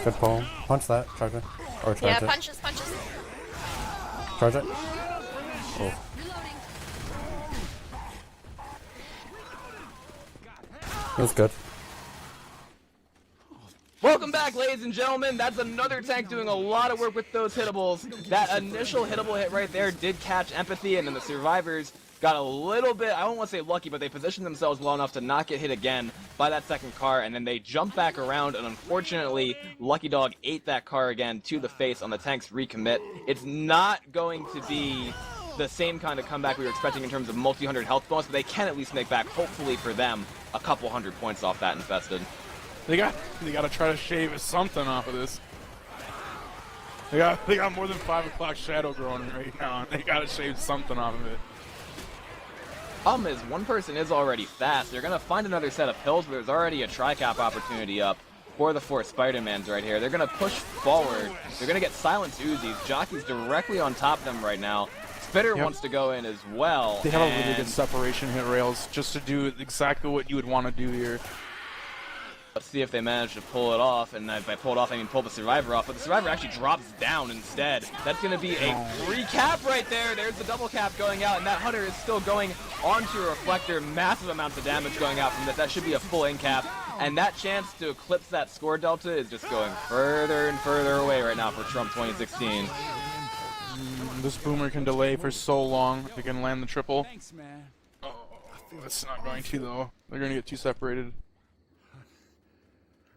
Good pull. Punch that, charge it. Or charge Yeah, it. punches. Charge it. Oh. That was good. Welcome back, ladies and gentlemen. That's another tank doing a lot of work with those hitables. That initial hittable hit right there did catch empathy, and then the survivors got a little bit, I don't want to say lucky, but they positioned themselves well enough to not get hit again by that second car, and then they jumped back around, and unfortunately, Lucky Dog ate that car again to the face on the tank's recommit. It's not going to be the same kind of comeback we were expecting in terms of multi-hundred health bonus, but they can at least make back, hopefully for them, a couple hundred points off that Infested. They gotta try to shave something off of this. They got more than 5 o'clock shadow growing right now. They gotta shave something off of it. Problem is, one person is already fast. They're going to find another set of hills, but there's already a tri-cap opportunity up for the 4 Spider-Mans right here. They're going to push forward. They're going to get silenced Uzis. Jockey's directly on top of them right now. Spitter wants to go in as well. They have a really good separation hit rails just to do exactly what you would want to do here. Let's see if they manage to pull it off, and by pull it off, I mean pull the Survivor off, but the Survivor actually drops down instead. That's going to be a free cap right there. There's the double cap going out, and that Hunter is still going onto a Reflector. Massive amounts of damage going out from this. That should be a full in cap, and that chance to eclipse that score delta is just going further and further away right now for Trump 2016. This Boomer can delay for so long. They can land the triple. Thanks, man. Oh, it's not going to, though. They're going to get too separated.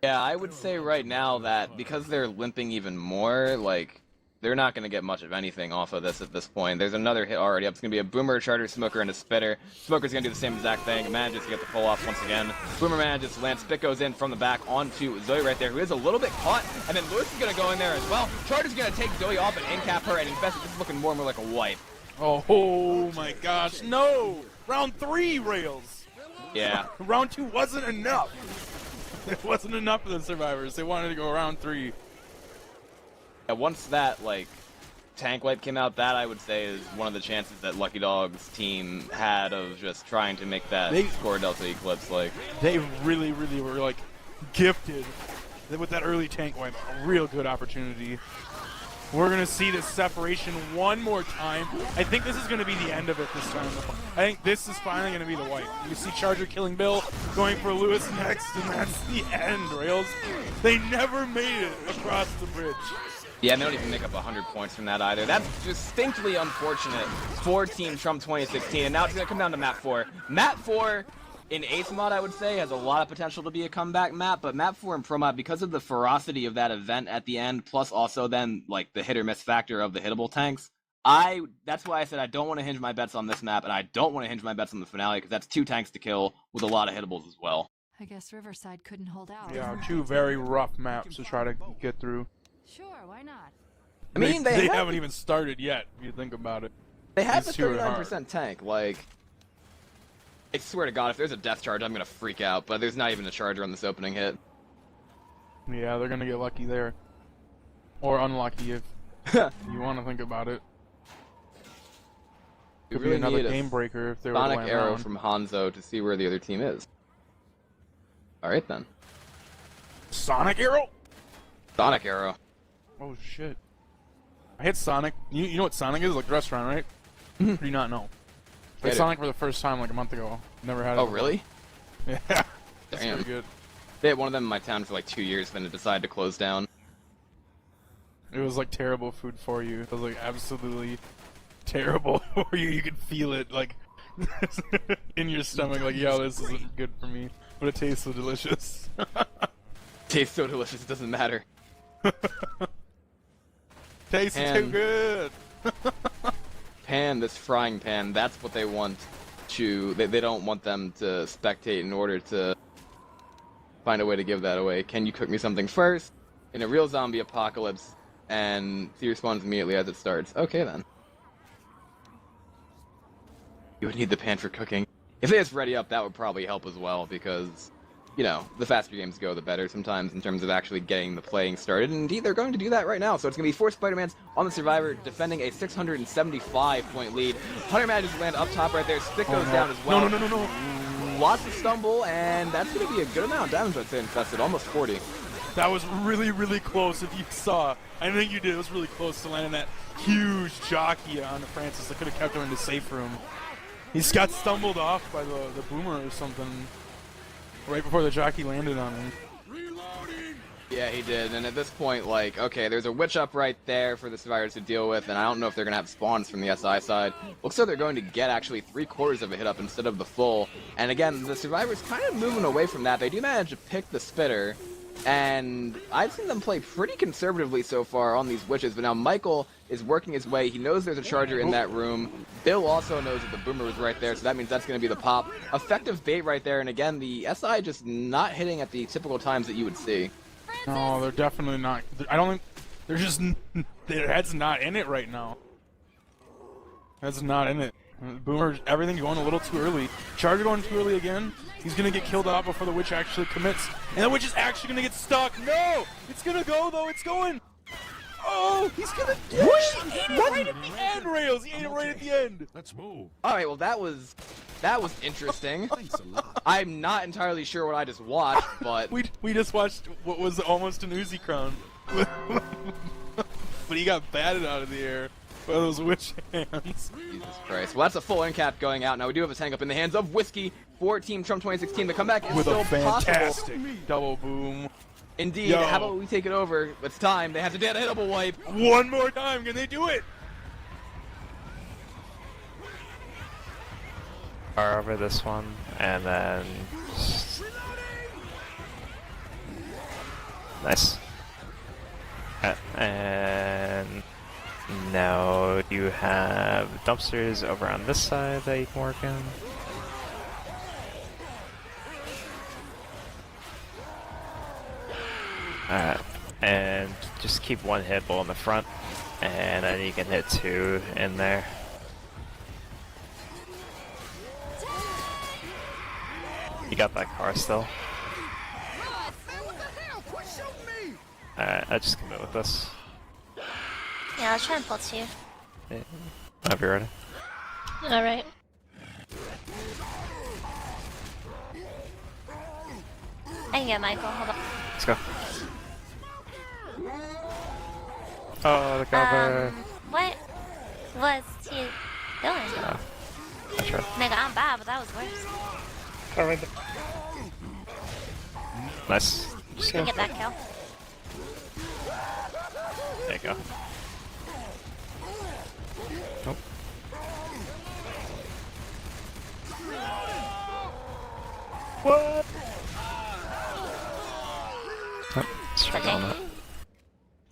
Yeah, I would say right now that because they're limping even more, like, they're not going to get much of anything off of this at this point. There's another hit already up. It's going to be a Boomer, Charger, Smoker, and a Spitter. Smoker's going to do the same exact thing. Manages to get the pull off once again. Boomer manages to land. Spit goes in from the back onto Zoe right there, who is a little bit caught. And then Lewis is going to go in there as well. Charger's going to take Zoe off and in-cap her, and Infested. This is looking more and more like a wipe. Oh my gosh, no! Round 3, Rails! Yeah. Round 2 wasn't enough! It wasn't enough for the survivors. They wanted to go round 3. And once that, like, tank wipe came out, that I would say is one of the chances that Lucky Dog's team had of just trying to make that score Delta Eclipse, like. They really, really were, like, gifted with that early tank wipe. A real good opportunity. We're going to see this separation one more time. I think this is going to be the end of it this time. I think this is finally going to be the wipe. You see Charger killing Bill, going for Lewis next, and that's the end, Rails. They never made it across the bridge. Yeah, and they don't even make up 100 points from that either. That's distinctly unfortunate for Team Trump 2016. And now it's going to come down to map 4. Map 4 in Ace mod, I would say, has a lot of potential to be a comeback map, but map 4 and Pro mod, because of the ferocity of that event at the end, plus also then like the hit or miss factor of the hittable tanks, that's why I said I don't want to hinge my bets on this map, and I don't want to hinge my bets on the finale, because that's 2 tanks to kill with a lot of hittables as well. I guess Riverside couldn't hold out. Yeah, 2 very rough maps to try to get through. Sure, why not? I mean, they haven't even started yet, if you think about it. They have the These 2 are hard. 39% tank, like. I swear to God, if there's a death charge, I'm gonna freak out, but there's not even a charger on this opening hit. Yeah, they're gonna get lucky there. Or unlucky if you want to think about it. We Could really be another need a game breaker if they were Sonic going arrow around. from Hanzo to see where the other team is. Alright then. Sonic arrow? Sonic arrow. Oh shit. I hit Sonic. You know what Sonic is? Like the restaurant, right? Or do you not know? I hit Sonic for the first time like a month ago. Never had it. Oh, before. really? Yeah. That's Damn. pretty good. They had one of them in my town for like 2 years, then it decided to close down. It was like terrible food for you. It was like absolutely terrible for you. You could feel it like in your stomach, like, yo, this isn't good for me. But it tastes so delicious. Tastes so delicious, it doesn't matter. Tastes too good. Pan, this frying pan, that's what they want to... They don't want them to spectate in order to find a way to give that away. Can you cook me something first? In a real zombie apocalypse, and he responds immediately as it starts. Okay, then. You would need the pan for cooking. If they just ready up, that would probably help as well, because, you know, the faster games go, the better sometimes in terms of actually getting the playing started. And indeed, they're going to do that right now. So it's going to be 4 Spidermans on the Survivor, defending a 675-point lead. Hunter manages to land up top right there. Stick goes down as well. No. Lots of stumble, and that's going to be a good amount of damage, I'd say, Infested. Almost 40. That was really, really close. If you saw, I think you did. It was really close to landing that huge jockey on Francis that could have kept him in the safe room. He's got stumbled off by the boomer or something right before the jockey landed on him. Yeah, he did. And at this point, like, okay, there's a witch up right there for the survivors to deal with, and I don't know if they're going to have spawns from the SI side. Looks like they're going to get actually 3/4 of a hit up instead of the full. And again, the survivors kind of moving away from that. They do manage to pick the spitter, and I've seen them play pretty conservatively so far on these witches, but now Michael is working his way. He knows there's a charger in that room. Bill also knows that the boomer was right there, so that means that's going to be the pop. Effective bait right there, and again, the SI just not hitting at the typical times that you would see. No, they're definitely not. I don't think they're just. Their head's not in it right now. Head's not in it. Boomer, everything going a little too early. Charger going too early again. He's gonna get killed off before the witch actually commits, and the witch is actually gonna get stuck. No, it's gonna go though. It's going. Oh, he's gonna. He ate it right at the end, Rails. He ate it right at the end. Let's move. All right, well that was interesting. Thanks a lot. I'm not entirely sure what I just watched, but We just watched what was almost an Uzi crown, but he got batted out of the air by those witch hands. Jesus Christ. Well, that's a full end cap going out. Now we do have a tank up in the hands of Whiskey for Team Trump 2016. The comeback is With still a fantastic possible. double boom. Indeed. Yo. How about we take it over? It's time. They have to get a hittable wipe. One more time, can they do it? Far over this one, and then just... Nice. And now you have dumpsters over on this side that you can work in. Alright, and just keep one hit ball in the front, and then you can hit 2 in there. You got that car still. Alright, I just commit with this. Yeah, I'll try and pull two. Yeah. Whenever you're ready. Alright. I can get Michael, hold on. Let's go. Oh, the cover. What was he doing? Yeah. I tried. Nigga, I'm bad, but that was worse. Cover the... Nice. Just You go. can get that kill. There you go. Nope. What? Oh, let's try on that.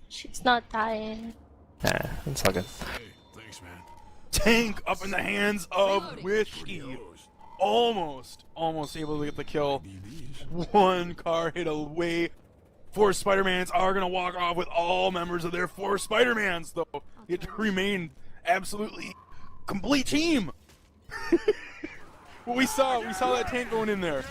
She's not dying. Nah, it's all good. Hey, thanks, man. Tank up in the hands of Whiskey. Almost able to get the kill. One car hit away. 4 Spider-Mans are going to walk off with all members of their 4 Spider-Mans, though. It to remain absolutely complete team. Well, we saw that tank going in there.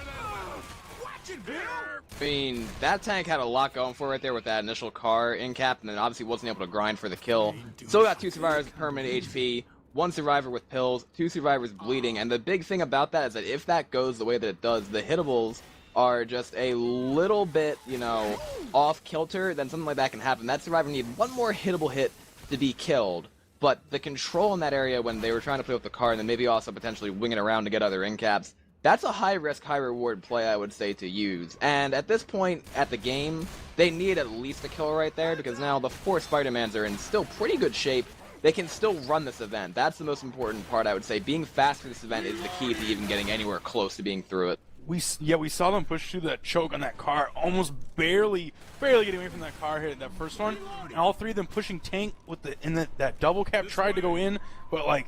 I mean, that tank had a lot going for it right there with that initial car in cap, and then obviously wasn't able to grind for the kill. Still got 2 survivors with permanent HP, 1 survivor with pills, 2 survivors bleeding, and the big thing about that is that if that goes the way that it does, the hittables are just a little bit, you know, off kilter, then something like that can happen. That survivor needed 1 more hittable hit to be killed, but the control in that area when they were trying to play with the car and then maybe also potentially wing it around to get other in caps, that's a high risk, high reward play, I would say, to use. And at this point at the game, they need at least a kill right there because now the 4 Spider-Mans are in still pretty good shape. They can still run this event. That's the most important part, I would say. Being fast for this event is the key to even getting anywhere close to being through it. We saw them push through that choke on that car, almost barely getting away from that car hit that first one, and all 3 of them pushing tank with that double cap tried to go in, but like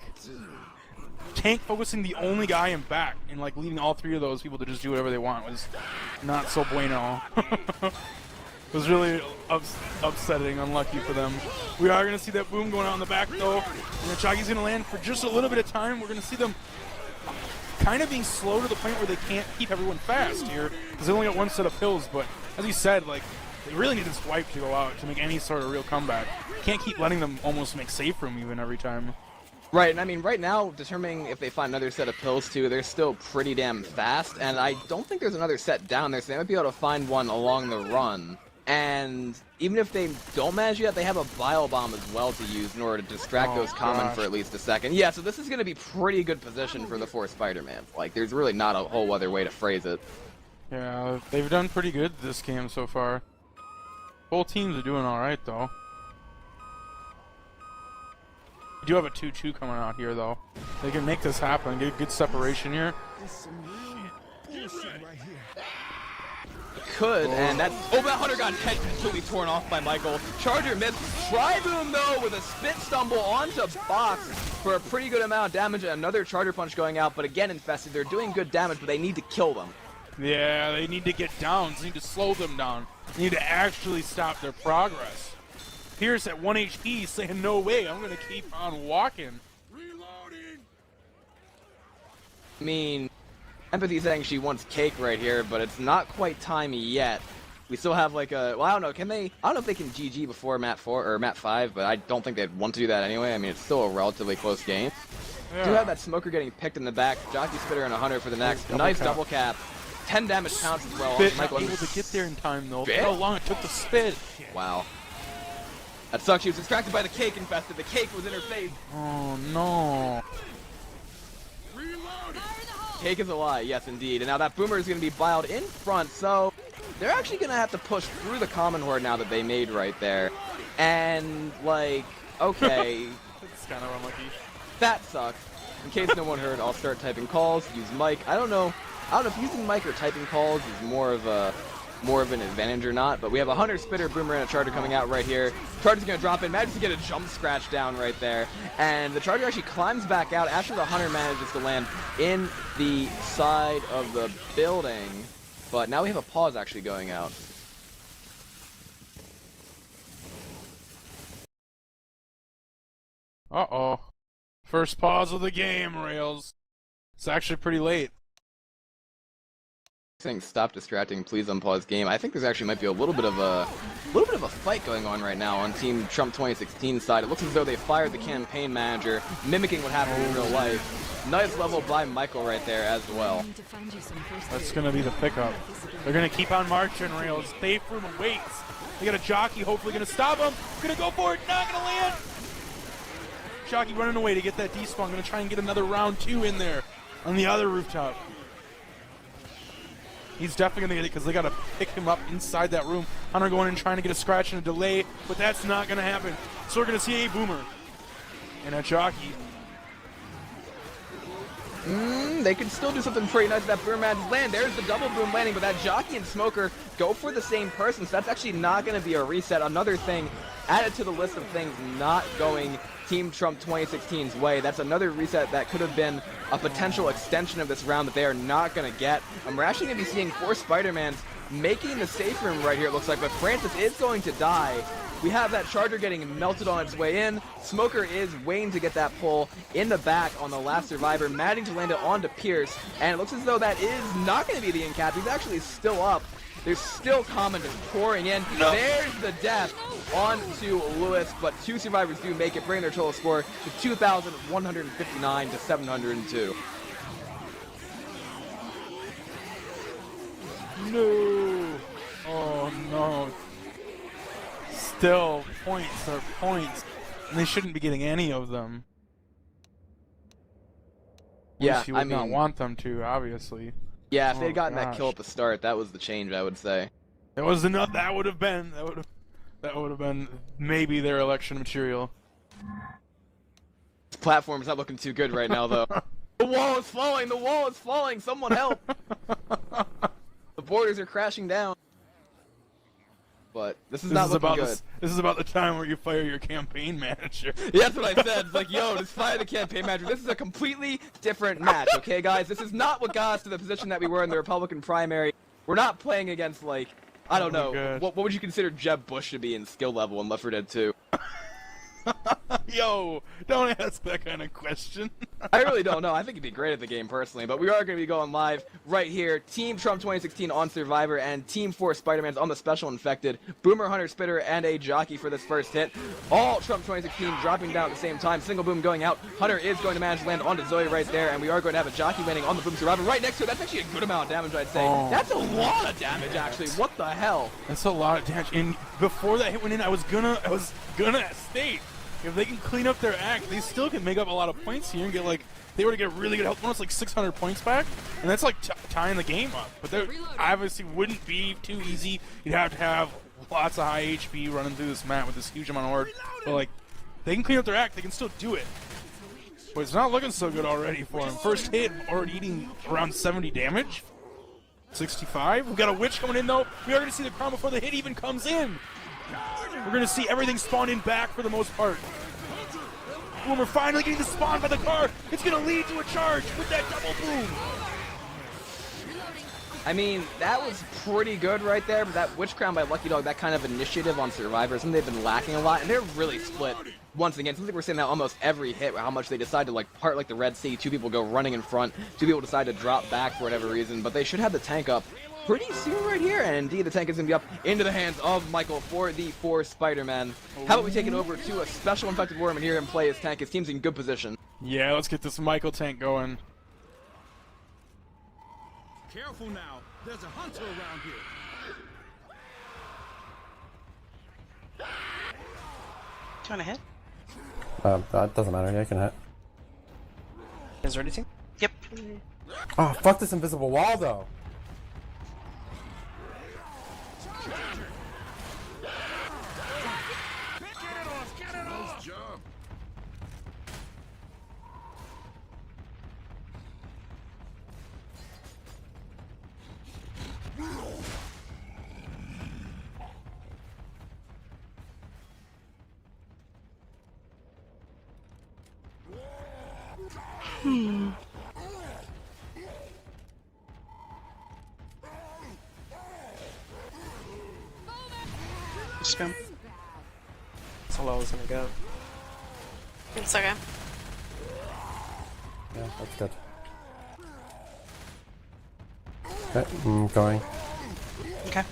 tank focusing the only guy in back and like leaving all 3 of those people to just do whatever they want was not so bueno. It was really upsetting, unlucky for them. We are going to see that boom going out in the back though, and the Chagi's going to land for just a little bit of time. We're going to see them kind of being slow to the point where they can't keep everyone fast here because they only got 1 set of pills, but as you said, like, they really need this wipe to go out to make any sort of real comeback. Can't keep letting them almost make safe room even every time. Right, and I mean, right now, determining if they find another set of pills too, they're still pretty damn fast, and I don't think there's another set down there, so they might be able to find one along the run. And even if they don't manage yet, they have a bile bomb as well to use in order to distract those common for at least a second. Yeah, so this is going to be pretty good position for the 4 Spider-Mans. Like, there's really not a whole other way to phrase it. Yeah, they've done pretty good this game so far. Both teams are doing alright, though. We do have a 2-2 coming out here, though. They can make this happen, get a good separation here. Could, and that that Hunter got head completely torn off by Michael. Charger missed. Tri-Boom, though, with a spit stumble onto Box for a pretty good amount of damage, and another Charger Punch going out, but again, Infested, they're doing good damage, but they need to kill them. Yeah, they need to get down. They need to slow them down. They need to actually stop their progress. Pierce at 1 HP saying, no way, I'm going to keep on walking. Reloading. I mean, Empathy saying she wants cake right here, but it's not quite time yet. We still have like a, well, I don't know, can they, I don't know if they can GG before map 4 or map 5, but I don't think they'd want to do that anyway. I mean, it's still a relatively close game. Yeah. Do have that Smoker getting picked in the back, Jockey Spitter and a Hunter for the next. Nice double cap. 10 damage pounds as well. Spit Michael not able to get there in time, though. Spit? How long it took to spit. Wow. That sucks. She was distracted by the cake, Infested. The cake was in her face. Oh, no. Cake is a lie, yes indeed. And now that Boomer is going to be biled in front, so they're actually going to have to push through the Common Horde now that they made right there. And, like, okay. It's kind of unlucky. That sucks. In case no one heard, I'll start typing calls, use mic. I don't know if using mic or typing calls is more of an advantage or not, but we have a Hunter, Spitter, Boomer, and a Charger coming out right here. Charger's gonna drop in, manages to get a jump scratch down right there, and the Charger actually climbs back out after the Hunter manages to land in the side of the building, but now we have a pause actually going out. Uh-oh. First pause of the game, Rails. It's actually pretty late. saying stop distracting, please unpause game. I think there's actually might be a little bit of a fight going on right now on Team Trump 2016 side. It looks as though they fired the campaign manager, mimicking what happened in real life. Nice level by Michael right there as well. That's gonna be the pickup. They're gonna keep on marching, Rails. Safe room waits. They got a jockey, hopefully gonna stop him. Gonna go for it, not gonna land. Jockey running away to get that despawn. Gonna try and get another round 2 in there on the other rooftop. He's definitely gonna get it because they gotta pick him up inside that room. Hunter going in trying to get a scratch and a delay, but that's not gonna happen. So we're gonna see a boomer and a jockey. They can still do something pretty nice with that boom match land. There's the double boom landing, but that jockey and smoker go for the same person, so that's actually not going to be a reset. Another thing added to the list of things not going Team Trump 2016's way. That's another reset that could have been a potential extension of this round that they are not going to get. We're actually going to be seeing 4 Spidermans making the safe room right here, it looks like, but Francis is going to die. We have that charger getting melted on its way in. Smoker is waiting to get that pull in the back on the last survivor, managing to land it onto Pierce, and it looks as though that is not going to be the end cap. He's actually still up. There's still comment just pouring in. No. There's the death onto Lewis, but 2 survivors do make it, bringing their total score to 2,159 to 702. No. Oh no. Still, points are points, and they shouldn't be getting any of them. Yeah, you would not want them to, obviously. Yeah, if they'd gotten that kill at the start, that was the change, I would say. That was enough. That would have been maybe their election material. This platform's not looking too good right now, though. The wall is falling. The wall is falling. Someone help! The borders are crashing down. But this is not looking good. This is about the time where you fire your campaign manager. Yeah, that's what I said. It's like, yo, just fire the campaign manager. This is a completely different match, okay, guys? This is not what got us to the position that we were in the Republican primary. We're not playing against, like, I don't know. What would you consider Jeb Bush to be in skill level in Left 4 Dead 2? Yo, don't ask that kind of question. I really don't know. I think he'd be great at the game personally, but we are going to be going live right here. Team Trump 2016 on Survivor and Team 4 Spidermans on the Special Infected. Boomer, Hunter, Spitter, and a jockey for this first hit. All Trump 2016 dropping down at the same time. Single boom going out. Hunter is going to manage to land onto Zoe right there, and we are going to have a jockey landing on the Boom Survivor right next to it. That's actually a good amount of damage, I'd say. Oh. That's a lot of damage, actually. What the hell? That's a lot of damage. And before that hit went in, I was gonna state, if they can clean up their act, they still can make up a lot of points here and get, like, they were to get really good health bonus, like 600 points back, and that's like tying the game up. But that obviously wouldn't be too easy. You'd have to have lots of high HP running through this map with this huge amount of horde. But, like, they can clean up their act, they can still do it. But it's not looking so good already for them. First hit, already eating around 70 damage. 65. We've got a witch coming in, though. We are going to see the crown before the hit even comes in. We're going to see everything spawn in back for the most part. When we're finally getting the spawn by the car, it's going to lead to a charge with that double boom. I mean, that was pretty good right there, but that Witch Crown by Lucky Dog, that kind of initiative on Survivor, something they've been lacking a lot, and they're really split once again. Something we're saying that almost every hit, how much they decide to, like, part like the Red Sea, 2 people go running in front, 2 people decide to drop back for whatever reason, but they should have the tank up pretty soon right here, and indeed the tank is going to be up into the hands of Michael for the 4 Spider-Man. How about we take it over to a Special Infected Warman here and play his tank? His team's in good position. Yeah, let's get this Michael tank going. Careful now, there's a hunter around here. Do you want to hit? That doesn't matter, yeah, I can hit. Is there anything? Yep. Oh, fuck this invisible wall, though! Nice job. Just go. That's all I was gonna go. It's okay. Yeah, that's good. Okay, I'm going. Okay.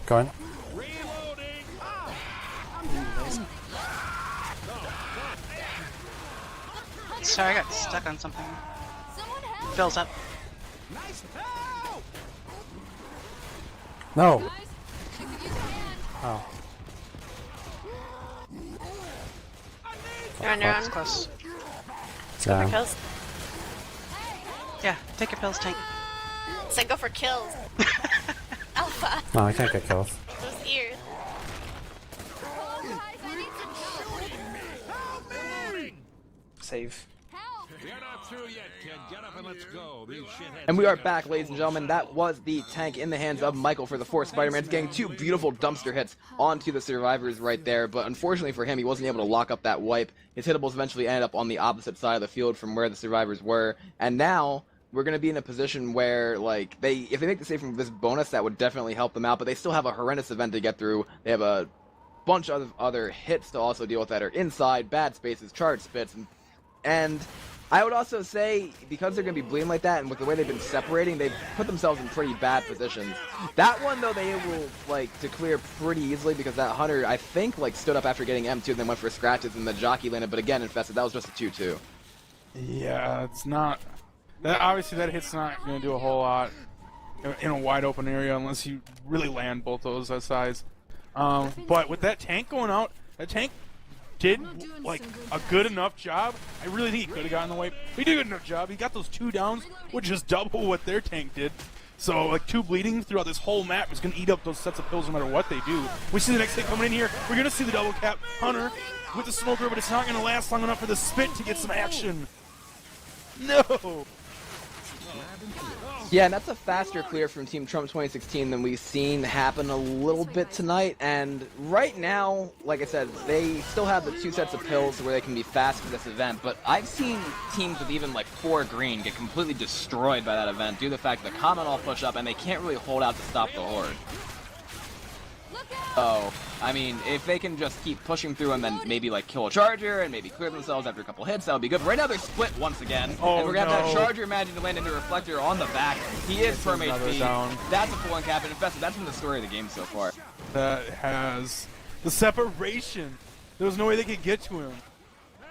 Going. Sorry, I got stuck on something. Fills up. No! Guys, I could use a hand. Oh. You're on your It's own. close. Yeah. Kills. Yeah, take your pills, tank. Said go for kills. Alpha. No, I can't get kills. Those ears. Oh, guys, I need some help. Save. Help. You're not through yet, kid. Get up and let's go. These shitheads And we are back, ladies and gentlemen. That was the tank in the hands of Michael for the 4 Spider-Mans, getting 2 beautiful dumpster hits onto the survivors right there. But unfortunately for him, he wasn't able to lock up that wipe. His hittables eventually ended up on the opposite side of the field from where the survivors were. And now we're going to be in a position where, like, if they make the save from this bonus, that would definitely help them out. But they still have a horrendous event to get through. They have a bunch of other hits to also deal with that are inside, bad spaces, charged spits, and I would also say, because they're going to be bleeding like that, and with the way they've been separating, they've put themselves in pretty bad positions. That one, though, they were, like, to clear pretty easily, because that Hunter, I think, like, stood up after getting M2, and then went for scratches, and the jockey landed, but again, Infested, that was just a 2-2. Yeah, it's not. That obviously that hit's not going to do a whole lot in a wide open area unless you really land both those sides. But with that tank going out, that tank did like a good enough job. I really think he could have gotten the wipe. He did a good enough job. He got those 2 downs, which is double what their tank did. So like 2 bleeding throughout this whole map is going to eat up those sets of pills no matter what they do. We see the next hit coming in here. We're going to see the double cap Hunter with the smoker, but it's not going to last long enough for the spit to get some action. No. Yeah, and that's a faster clear from Team Trump 2016 than we've seen happen a little bit tonight. And right now, like I said, they still have the 2 sets of pills where they can be fast for this event. But I've seen teams with even like 4 green get completely destroyed by that event due to the fact that the common all push up and they can't really hold out to stop the horde. Oh, I mean, if they can just keep pushing through and then maybe like kill a charger and maybe clear themselves after a couple hits, that would be good. But right now they're split once again, Oh, and we're gonna have no. that charger managing to land into reflector on the back. He is perm another HP. down. That's a full uncap and Infested. That's been the story of the game so far. That has the separation. There was no way they could get to him.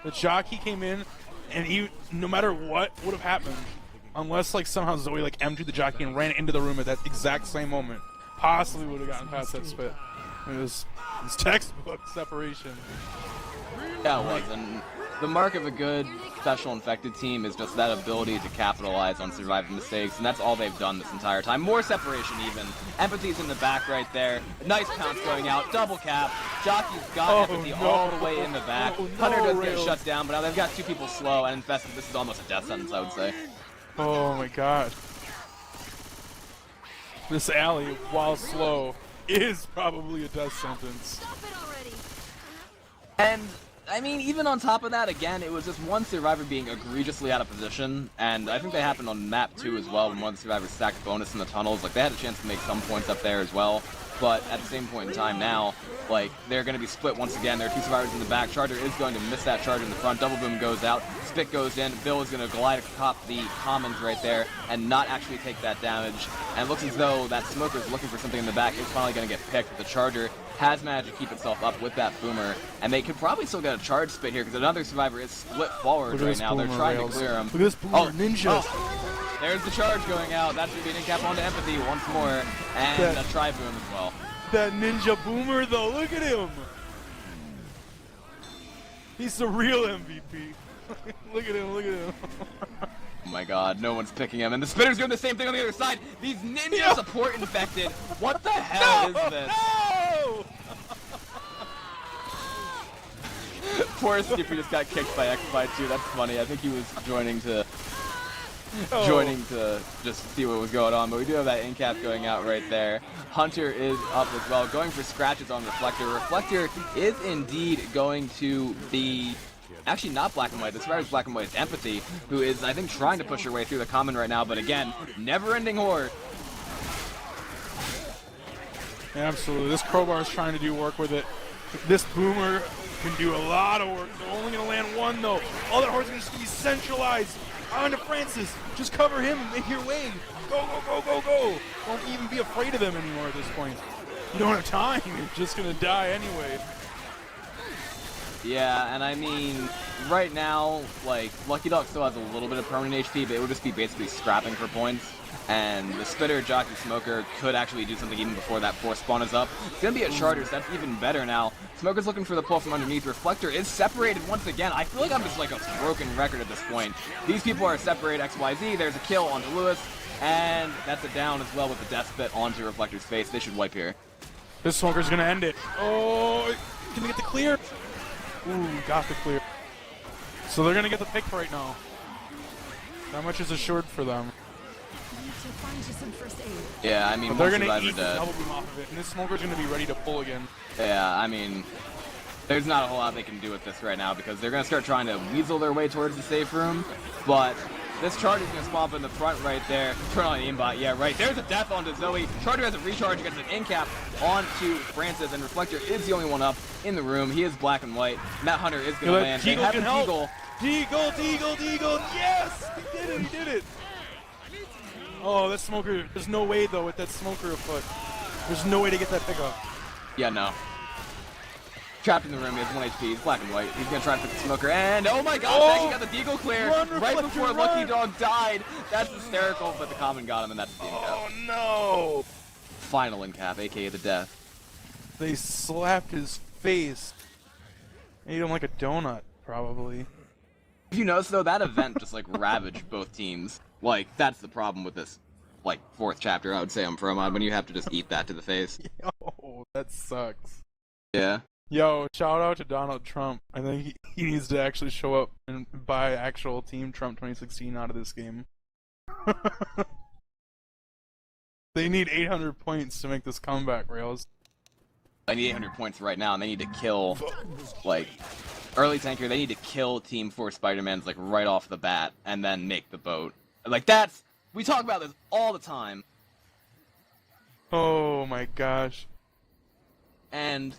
The jockey came in, and he, no matter what would have happened, unless like somehow Zoe like M2 the jockey and ran into the room at that exact same moment, possibly would have gotten past that spit. It was textbook separation. Yeah, it was. And the mark of a good special infected team is just that ability to capitalize on surviving mistakes, and that's all they've done this entire time. More separation even. Empathy's in the back right there. Nice pounce going out. Double cap. Jockey's got Empathy all the way in the back. Hunter does get shut down, but now they've got 2 people slow, and Infested, this is almost a death sentence, I would say. Oh my god. This alley, while slow, is probably a death sentence. Stop it already. And, I mean, even on top of that, again, it was just one survivor being egregiously out of position, and I think that happened on map 2 as well, when one of the survivors stacked bonus in the tunnels. Like, they had a chance to make some points up there as well, but at the same point in time now, like, they're going to be split once again. There are 2 survivors in the back. Charger is going to miss that charge in the front. Double boom goes out. Spit goes in. Bill is going to glide atop the commons right there and not actually take that damage. And it looks as though that smoker is looking for something in the back. It's finally going to get picked. The charger has managed to keep itself up with that boomer. And they could probably still get a charge spit here because another survivor is split forward right now. They're trying to clear him. Look at this boomer ninja. Oh, there's the charge going out. That's going to be an in-cap onto Empathy once more. And a tri-boom as well. That ninja boomer though, look at him! He's the real MVP. Look at him, look at him. Oh my god, no one's picking him. And the spitter's doing the same thing on the other side. These ninja support infected. What the hell is this? No! Poor Skippy just got kicked by X-By too. That's funny. I think he was joining to just see what was going on, but we do have that in-cap going out right there. Hunter is up as well, going for scratches on Reflector. Reflector is indeed going to be actually not Black and White. This survivor's Black and White is Empathy, who is, I think, trying to push her way through the common right now, but again, never-ending horde. Absolutely, this crowbar is trying to do work with it. This boomer can do a lot of work. They're only going to land one, though. All that horse is going to be centralized onto Francis. Just cover him and make your way. Go, go, go, go, go. Don't even be afraid of them anymore at this point. You don't have time. You're just going to die anyway. Yeah, and I mean, right now, like, Lucky Dog still has a little bit of permanent HP, but it would just be basically scrapping for points. And the Spitter, Jockey, Smoker could actually do something even before that fourth spawn is up. It's going to be a Charger, so that's even better now. Smoker's looking for the pull from underneath. Reflector is separated once again. I feel like I'm just like a broken record at this point. These people are separated XYZ. There's a kill onto Lewis, and that's a down as well with the Death Spit onto Reflector's face. They should wipe here. This Smoker's going to end it. Oh, can they get the clear? Ooh, got the clear. So they're going to get the pick right now. That much is assured for them. Yeah, I mean, but they're going to eat the dead. double beam off of it, and this Smoker's going to be ready to pull again. Yeah, I mean, there's not a whole lot they can do with this right now because they're going to start trying to weasel their way towards the safe room, but this Charger's going to spawn up in the front right there. Turn on the aimbot. Yeah, right. There's a death onto Zoe. Charger has a recharge against an in-cap onto Francis, and Reflector is the only one up in the room. He is black and white, and that Hunter is going to land. They have a Deagle. Deagle! Yes! He did it! He did it! Oh, that Smoker. There's no way, though, with that Smoker afoot. There's no way to get that pickup. Yeah, no. Trapped in the room, he has 1 HP, he's black and white. He's gonna try to pick the Smoker, and oh my god, Oh! he got the Deagle clear right before Lucky Dog died. That's hysterical, but the Common got him, and that's the in-cap. Oh no! Final in-cap, aka the death. They slapped his face. Ate him like a donut, probably. If you notice, though, that event just, like, ravaged both teams. Like, that's the problem with this, like, 4th chapter, I would say, on ProMod, when you have to just eat that to the face. Yo, that sucks. Yeah. Yo, shout out to Donald Trump. I think he needs to actually show up and buy actual Team Trump 2016 out of this game. They need 800 points to make this comeback, Rails. I need 800 points right now, and they need to kill, like, early tanker. They need to kill Team 4 Spidermans, like, right off the bat, and then make the boat. Like, that's... We talk about this all the time. Oh my gosh. And...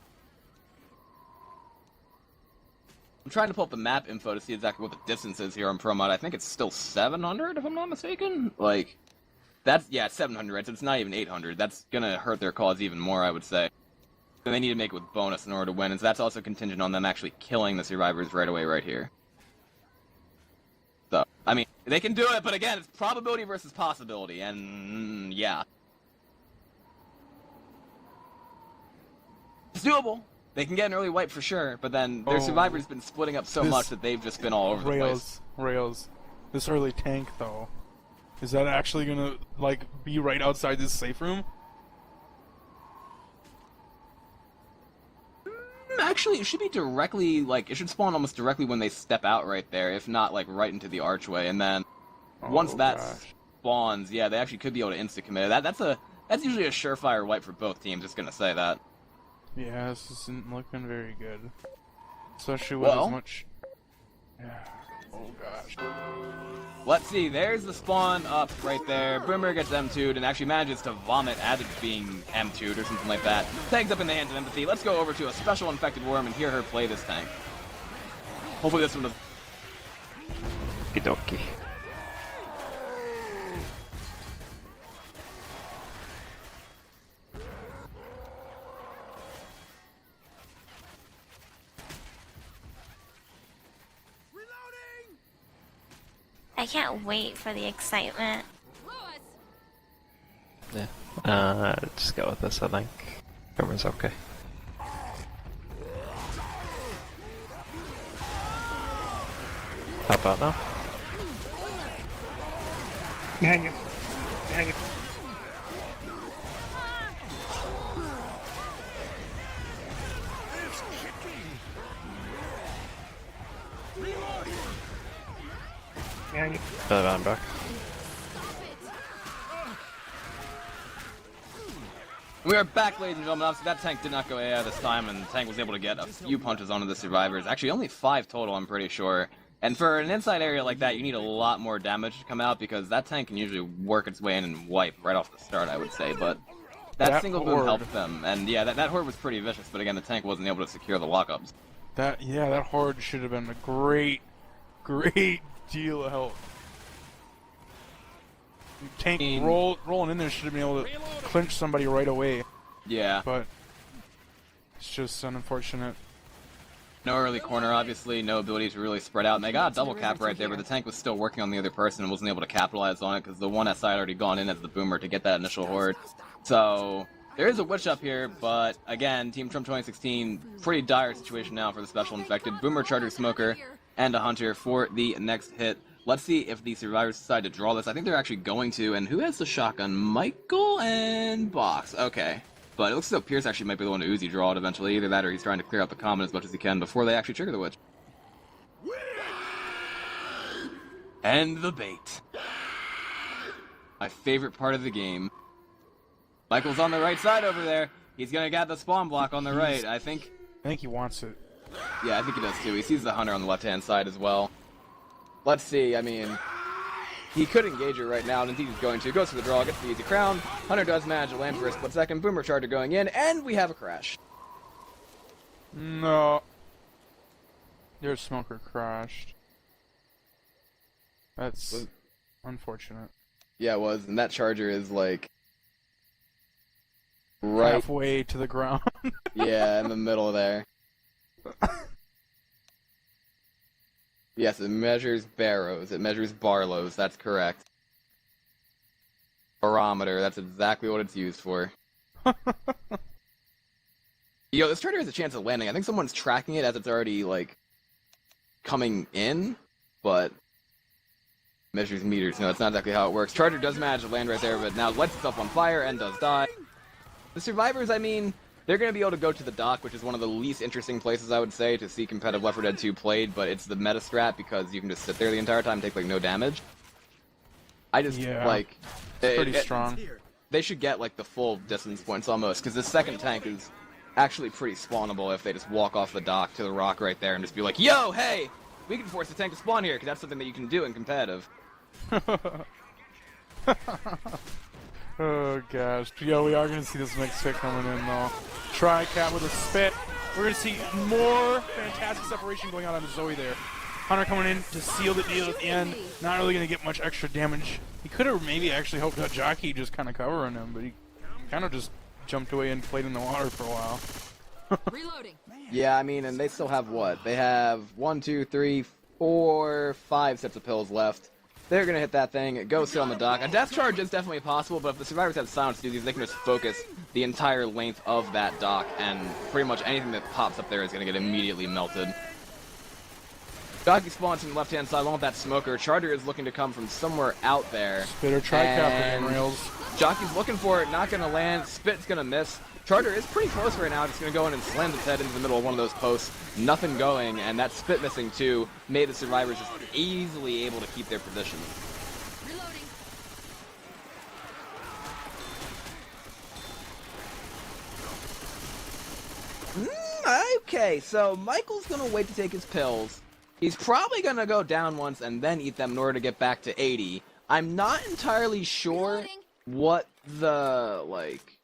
I'm trying to pull up the map info to see exactly what the distance is here on ProMod. I think it's still 700, if I'm not mistaken. Like, that's... Yeah, it's 700, right? So it's not even 800. That's gonna hurt their cause even more, I would say. And they need to make it with bonus in order to win, and so that's also contingent on them actually killing the survivors right away right here. So, I mean, they can do it, but again, it's probability versus possibility, and yeah. It's doable. They can get an early wipe for sure, but then their survivors been splitting up so much that they've just been all over the place. Rails. This early tank, though. Is that actually gonna, like, be right outside this safe room? Actually, it should be directly, like, it should spawn almost directly when they step out right there, if not, like, right into the archway, and then once that spawns, yeah, they actually could be able to insta-commit. That's usually a surefire wipe for both teams, just gonna say that. Yeah, this isn't looking very good. Especially with as much... Yeah. Oh gosh. Let's see, there's the spawn up right there. Boomer gets M2'd and actually manages to vomit as it's being M2'd or something like that. Tank's up in the hands of Empathy. Let's go over to a special infected worm and hear her play this tank. Hopefully this one does. Okie dokie. I can't wait for the excitement. Yeah. Just go with this, I think. Boomer's okay. How about now? Behind you. Behind you. Behind you. I'm back. We are back, ladies and gentlemen. Obviously, that tank did not go AI this time, and the tank was able to get a few punches onto the survivors. Actually, only 5 total, I'm pretty sure. And for an inside area like that, you need a lot more damage to come out, because that tank can usually work its way in and wipe right off the start, I would say. But that single boom helped them. And yeah, that horde was pretty vicious, but again, the tank wasn't able to secure the lockups. That horde should have been a great deal of help. Tank rolling in there should have been able to clinch somebody right away. Yeah. But it's just unfortunate. No early corner, obviously, no ability to really spread out, and they got a double cap right there, but the tank was still working on the other person and wasn't able to capitalize on it because the one SI had already gone in as the boomer to get that initial horde. So there is a witch up here, but again, Team Trump 2016, pretty dire situation now for the special infected. Boomer, Charger, Smoker, and a Hunter for the next hit. Let's see if the survivors decide to draw this. I think they're actually going to, and who has the shotgun? Michael and Box. Okay. But it looks as though Pierce actually might be the one to Uzi draw it eventually. Either that or he's trying to clear out the common as much as he can before they actually trigger the witch. And the bait. My favorite part of the game. Michael's on the right side over there. He's gonna get the spawn block on the right. I think he wants it. Yeah, I think he does too. He sees the Hunter on the left-hand side as well. Let's see, I mean... He could engage her right now, and indeed he's going to. Goes for the draw, gets the easy crown. Hunter does manage to land for a split second. Boomer Charger going in, and we have a crash. No. Their Smoker crashed. That's unfortunate. Yeah, it was, and that Charger is like... right... halfway to the ground. Yeah, in the middle there. Yes, it measures barrows. It measures Barlows. That's correct. Barometer. That's exactly what it's used for. Yo, this Charger has a chance of landing. I think someone's tracking it as it's already, like, coming in, but measures meters. No, that's not exactly how it works. Charger does manage to land right there, but now lights itself on fire and does die. The survivors, I mean... They're going to be able to go to the dock, which is one of the least interesting places, I would say, to see competitive Left 4 Dead 2 played, but it's the meta strat because you can just sit there the entire time and take, like, no damage. I just, like... It's pretty strong. They should get, like, the full distance points almost, because the second tank is actually pretty spawnable if they just walk off the dock to the rock right there and just be like, yo, hey! We can force the tank to spawn here, because that's something that you can do in competitive. Oh gosh. Yo, we are going to see this next hit coming in though. Tri-Cat with a spit. We're going to see more fantastic separation going on Zoe there. Hunter coming in to seal the deal at the end. Not really going to get much extra damage. He could have maybe actually helped out Jockey just kind of covering him, but he kind of just jumped away and played in the water for a while. Reloading. Yeah, I mean, and they still have what? They have 1, 2, 3, 4, 5 sets of pills left. They're going to hit that thing, go sit on the dock. A death charge is definitely possible, but if the survivors have silence to do these, they can just focus the entire length of that dock, and pretty much anything that pops up there is going to get immediately melted. Jockey spawns from the left-hand side along with that Smoker. Charger is looking to come from somewhere out there. Spitter tri-cap rails. Jockey's looking for it, not going to land. Spit's going to miss. Charger is pretty close right now, just going to go in and slam its head into the middle of one of those posts. Nothing going, and that Spit missing too made the survivors just easily able to keep their position. Okay, so Michael's going to wait to take his pills. He's probably going to go down once and then eat them in order to get back to 80. I'm not entirely sure what the, like...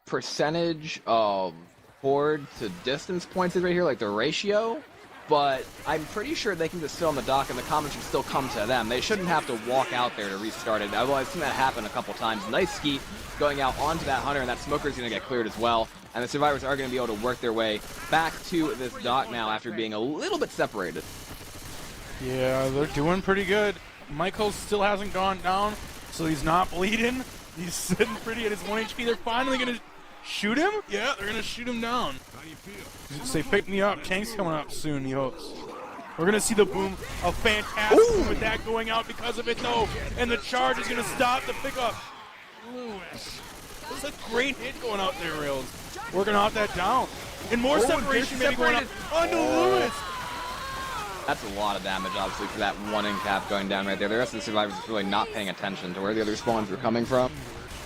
percentage of horde to distance points is right here, like the ratio, but I'm pretty sure they can just sit on the dock and the common should still come to them. They shouldn't have to walk out there to restart it. I've seen that happen a couple times. Nice skeet going out onto that Hunter, and that Smoker's going to get cleared as well, and the survivors are going to be able to work their way back to this dock now after being a little bit separated. Yeah, they're doing pretty good. Michael still hasn't gone down, so he's not bleeding. He's sitting pretty at his 1 HP. They're finally going to shoot him? Yeah, they're gonna shoot him down. How do you feel? Say, pick me up. Tank's coming up soon, he hopes. We're gonna see the boom. A fantastic boom with that going out because of it, though. And the charge is gonna stop the pickup. Lewis. That's a great hit going out there, Rails. Working off that down. And more separation maybe going up onto Lewis. That's a lot of damage, obviously, for that one in cap going down right there. The rest of the survivors are really not paying attention to where the other spawns were coming from.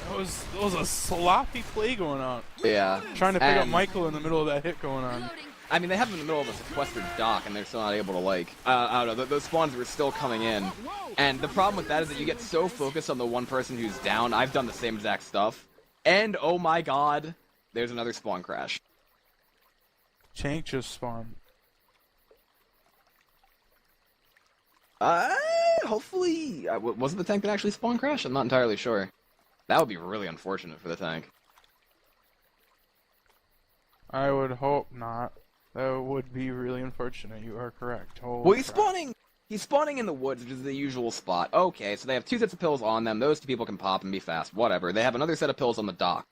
That was a sloppy play going on. Yeah. Trying to pick up Michael in the middle of that hit going on. I mean, they have him in the middle of a sequestered dock, and they're still not able to, like... I don't know, those spawns were still coming in. And the problem with that is that you get so focused on the one person who's down. I've done the same exact stuff. And, oh my god, there's another spawn crash. Tank just spawned. Hopefully, was it the tank that actually spawn crashed? I'm not entirely sure. That would be really unfortunate for the tank. I would hope not. That would be really unfortunate. You are correct. Holy Well, he's crap. spawning. He's spawning in the woods, which is the usual spot. Okay, so they have 2 sets of pills on them. Those 2 people can pop and be fast. Whatever. They have another set of pills on the dock.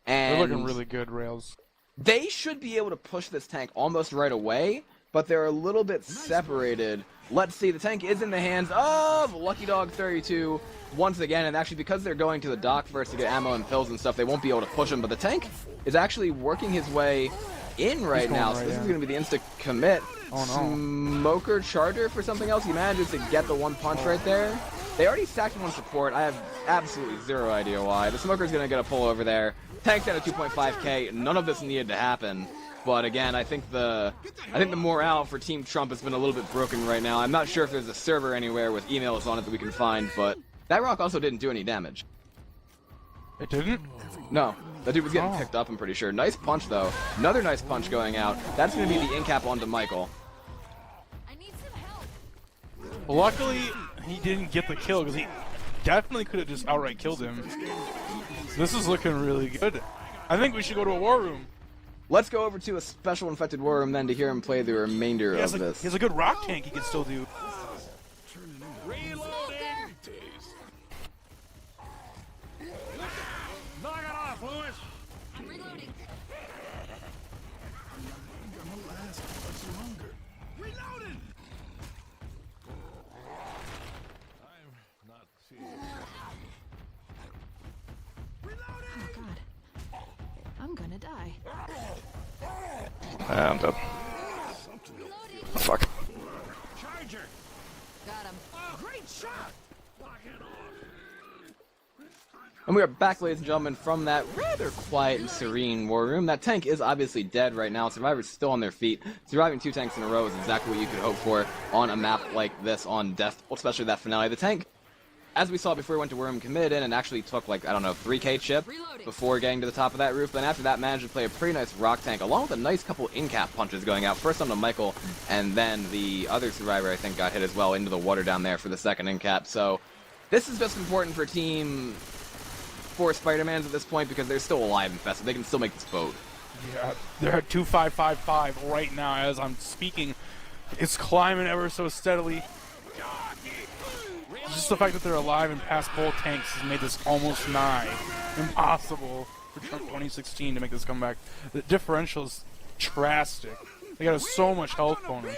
And They're looking really good, Rails. they should be able to push this tank almost right away, but they're a little bit separated. Let's see, the tank is in the hands of Lucky Dog 32 once again, and actually because they're going to the dock first to get ammo and pills and stuff, they won't be able to push him, but the tank is actually working his way in right now, so this is going to be the instant commit. Oh no. Smoker Charger for something else, he manages to get the 1 punch right there. They already stacked him on support, I have absolutely zero idea why. The Smoker's going to get a pull over there. Tank's at a 2.5k, none of this needed to happen. But again, I think the morale for Team Trump has been a little bit broken right now. I'm not sure if there's a server anywhere with emails on it that we can find, but that rock also didn't do any damage. It didn't? No, that dude was getting picked up, I'm pretty sure. Nice punch, though. Another nice punch going out. That's going to be the in-cap onto Michael. I need some help. Well, luckily, he didn't get the kill, because he definitely could have just outright killed him. This is looking really good. I think we should go to a war room. Let's go over to a special infected war room then to hear him play the remainder of this. He has a good rock tank he can still do. Knock it off, Lewis. I'm reloading. Reloading. I'm not seeing. Oh God. I'm gonna die. I'm dead. Oh, fuck. Charger. Got him. Great shot. Lock it off. And we are back, ladies and gentlemen, from that rather quiet and serene war room. That tank is obviously dead right now. Survivors still on their feet. Surviving 2 tanks in a row is exactly what you could hope for on a map like this on Death, especially that finale. The tank, as we saw before, went to war room, committed in, and actually took, like, I don't know, 3k chip before getting to the top of that roof. Then after that, managed to play a pretty nice rock tank, along with a nice couple in-cap punches going out. First onto Michael, and then the other survivor, I think, got hit as well into the water down there for the second in-cap. So this is just important for Team 4 Spidermans at this point, because they're still alive and Infested. They can still make this boat. Yeah, they're at 2555 right now as I'm speaking. It's climbing ever so steadily. Just the fact that they're alive and past both tanks has made this almost nigh impossible for Trump 2016 to make this comeback. The differential is drastic. They got so much health bonus.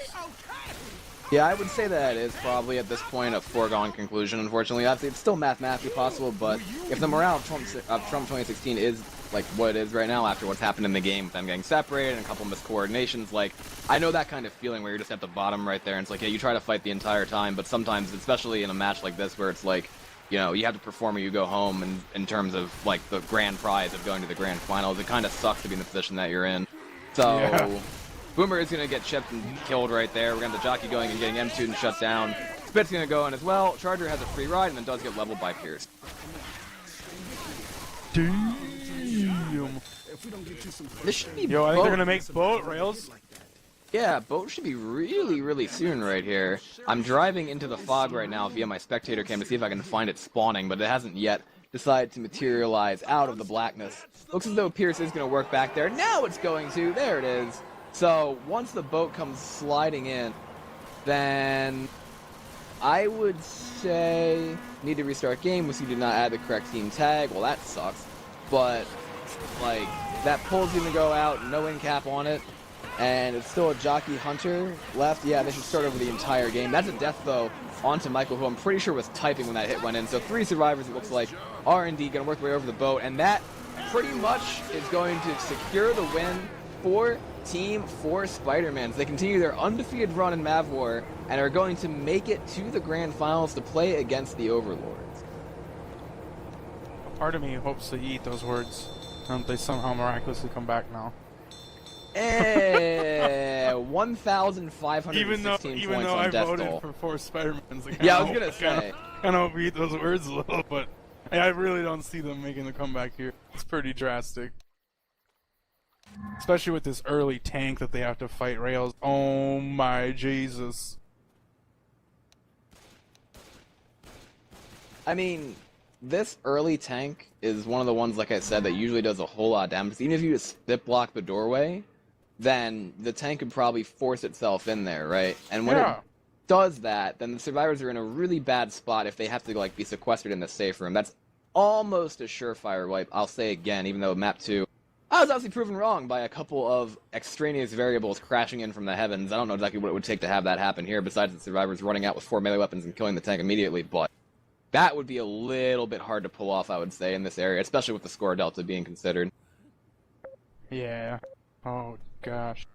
Yeah, I would say that is probably at this point a foregone conclusion, unfortunately. Obviously, it's still mathematically possible, but if the morale of Trump 2016 is like what it is right now after what's happened in the game, with them getting separated and a couple miscoordinations, like, I know that kind of feeling where you're just at the bottom right there, and it's like, yeah, you try to fight the entire time, but sometimes, especially in a match like this where it's like, you know, you have to perform or you go home, and in terms of, like, the grand prize of going to the grand finals, it kind of sucks to be in the position that you're in. So... Yeah. Boomer is going to get chipped and killed right there. We're going to have the Jockey going and getting M2 and shut down. Spit's going to go in as well. Charger has a free ride and then does get leveled by Pierce. Damn. This should be Yo, I think boat. they're gonna make boat rails. Yeah, boat should be really, really soon right here. I'm driving into the fog right now via my spectator cam to see if I can find it spawning, but it hasn't yet decided to materialize out of the blackness. Looks as though Pierce is going to work back there. Now it's going to. There it is. So once the boat comes sliding in, then I would say need to restart game, which you did not add the correct team tag. Well, that sucks. But like that pull's gonna go out, no in cap on it, and it's still a Jockey Hunter left. Yeah, they should start over the entire game. That's a death though onto Michael, who I'm pretty sure was typing when that hit went in. So 3 survivors, it looks like, are indeed gonna work their way over the boat, and that pretty much is going to secure the win for Team 4 Spidermans. They continue their undefeated run in MavWar and are going to make it to the grand finals to play against the Overlords. A part of me hopes to eat those words, and they somehow miraculously come back now. 1,516 Even points though on I death voted toll. for 4 Spidermans. Yeah, I was gonna say. Kind of hope we eat those words a little, but I really don't see them making the comeback here. It's pretty drastic. Especially with this early tank that they have to fight rails. Oh my Jesus. I mean, this early tank is one of the ones, like I said, that usually does a whole lot of damage. Even if you just spit block the doorway, then the tank could probably force itself in there, right? And when it does that, then the survivors are in a really bad spot if they have to like be sequestered in the safe room. That's almost a surefire wipe, I'll say again, even though map 2, I was obviously proven wrong by a couple of extraneous variables crashing in from the heavens. I don't know exactly what it would take to have that happen here, besides the survivors running out with 4 melee weapons and killing the tank immediately, but that would be a little bit hard to pull off, I would say, in this area, especially with the score delta being considered. Yeah. Oh, gosh.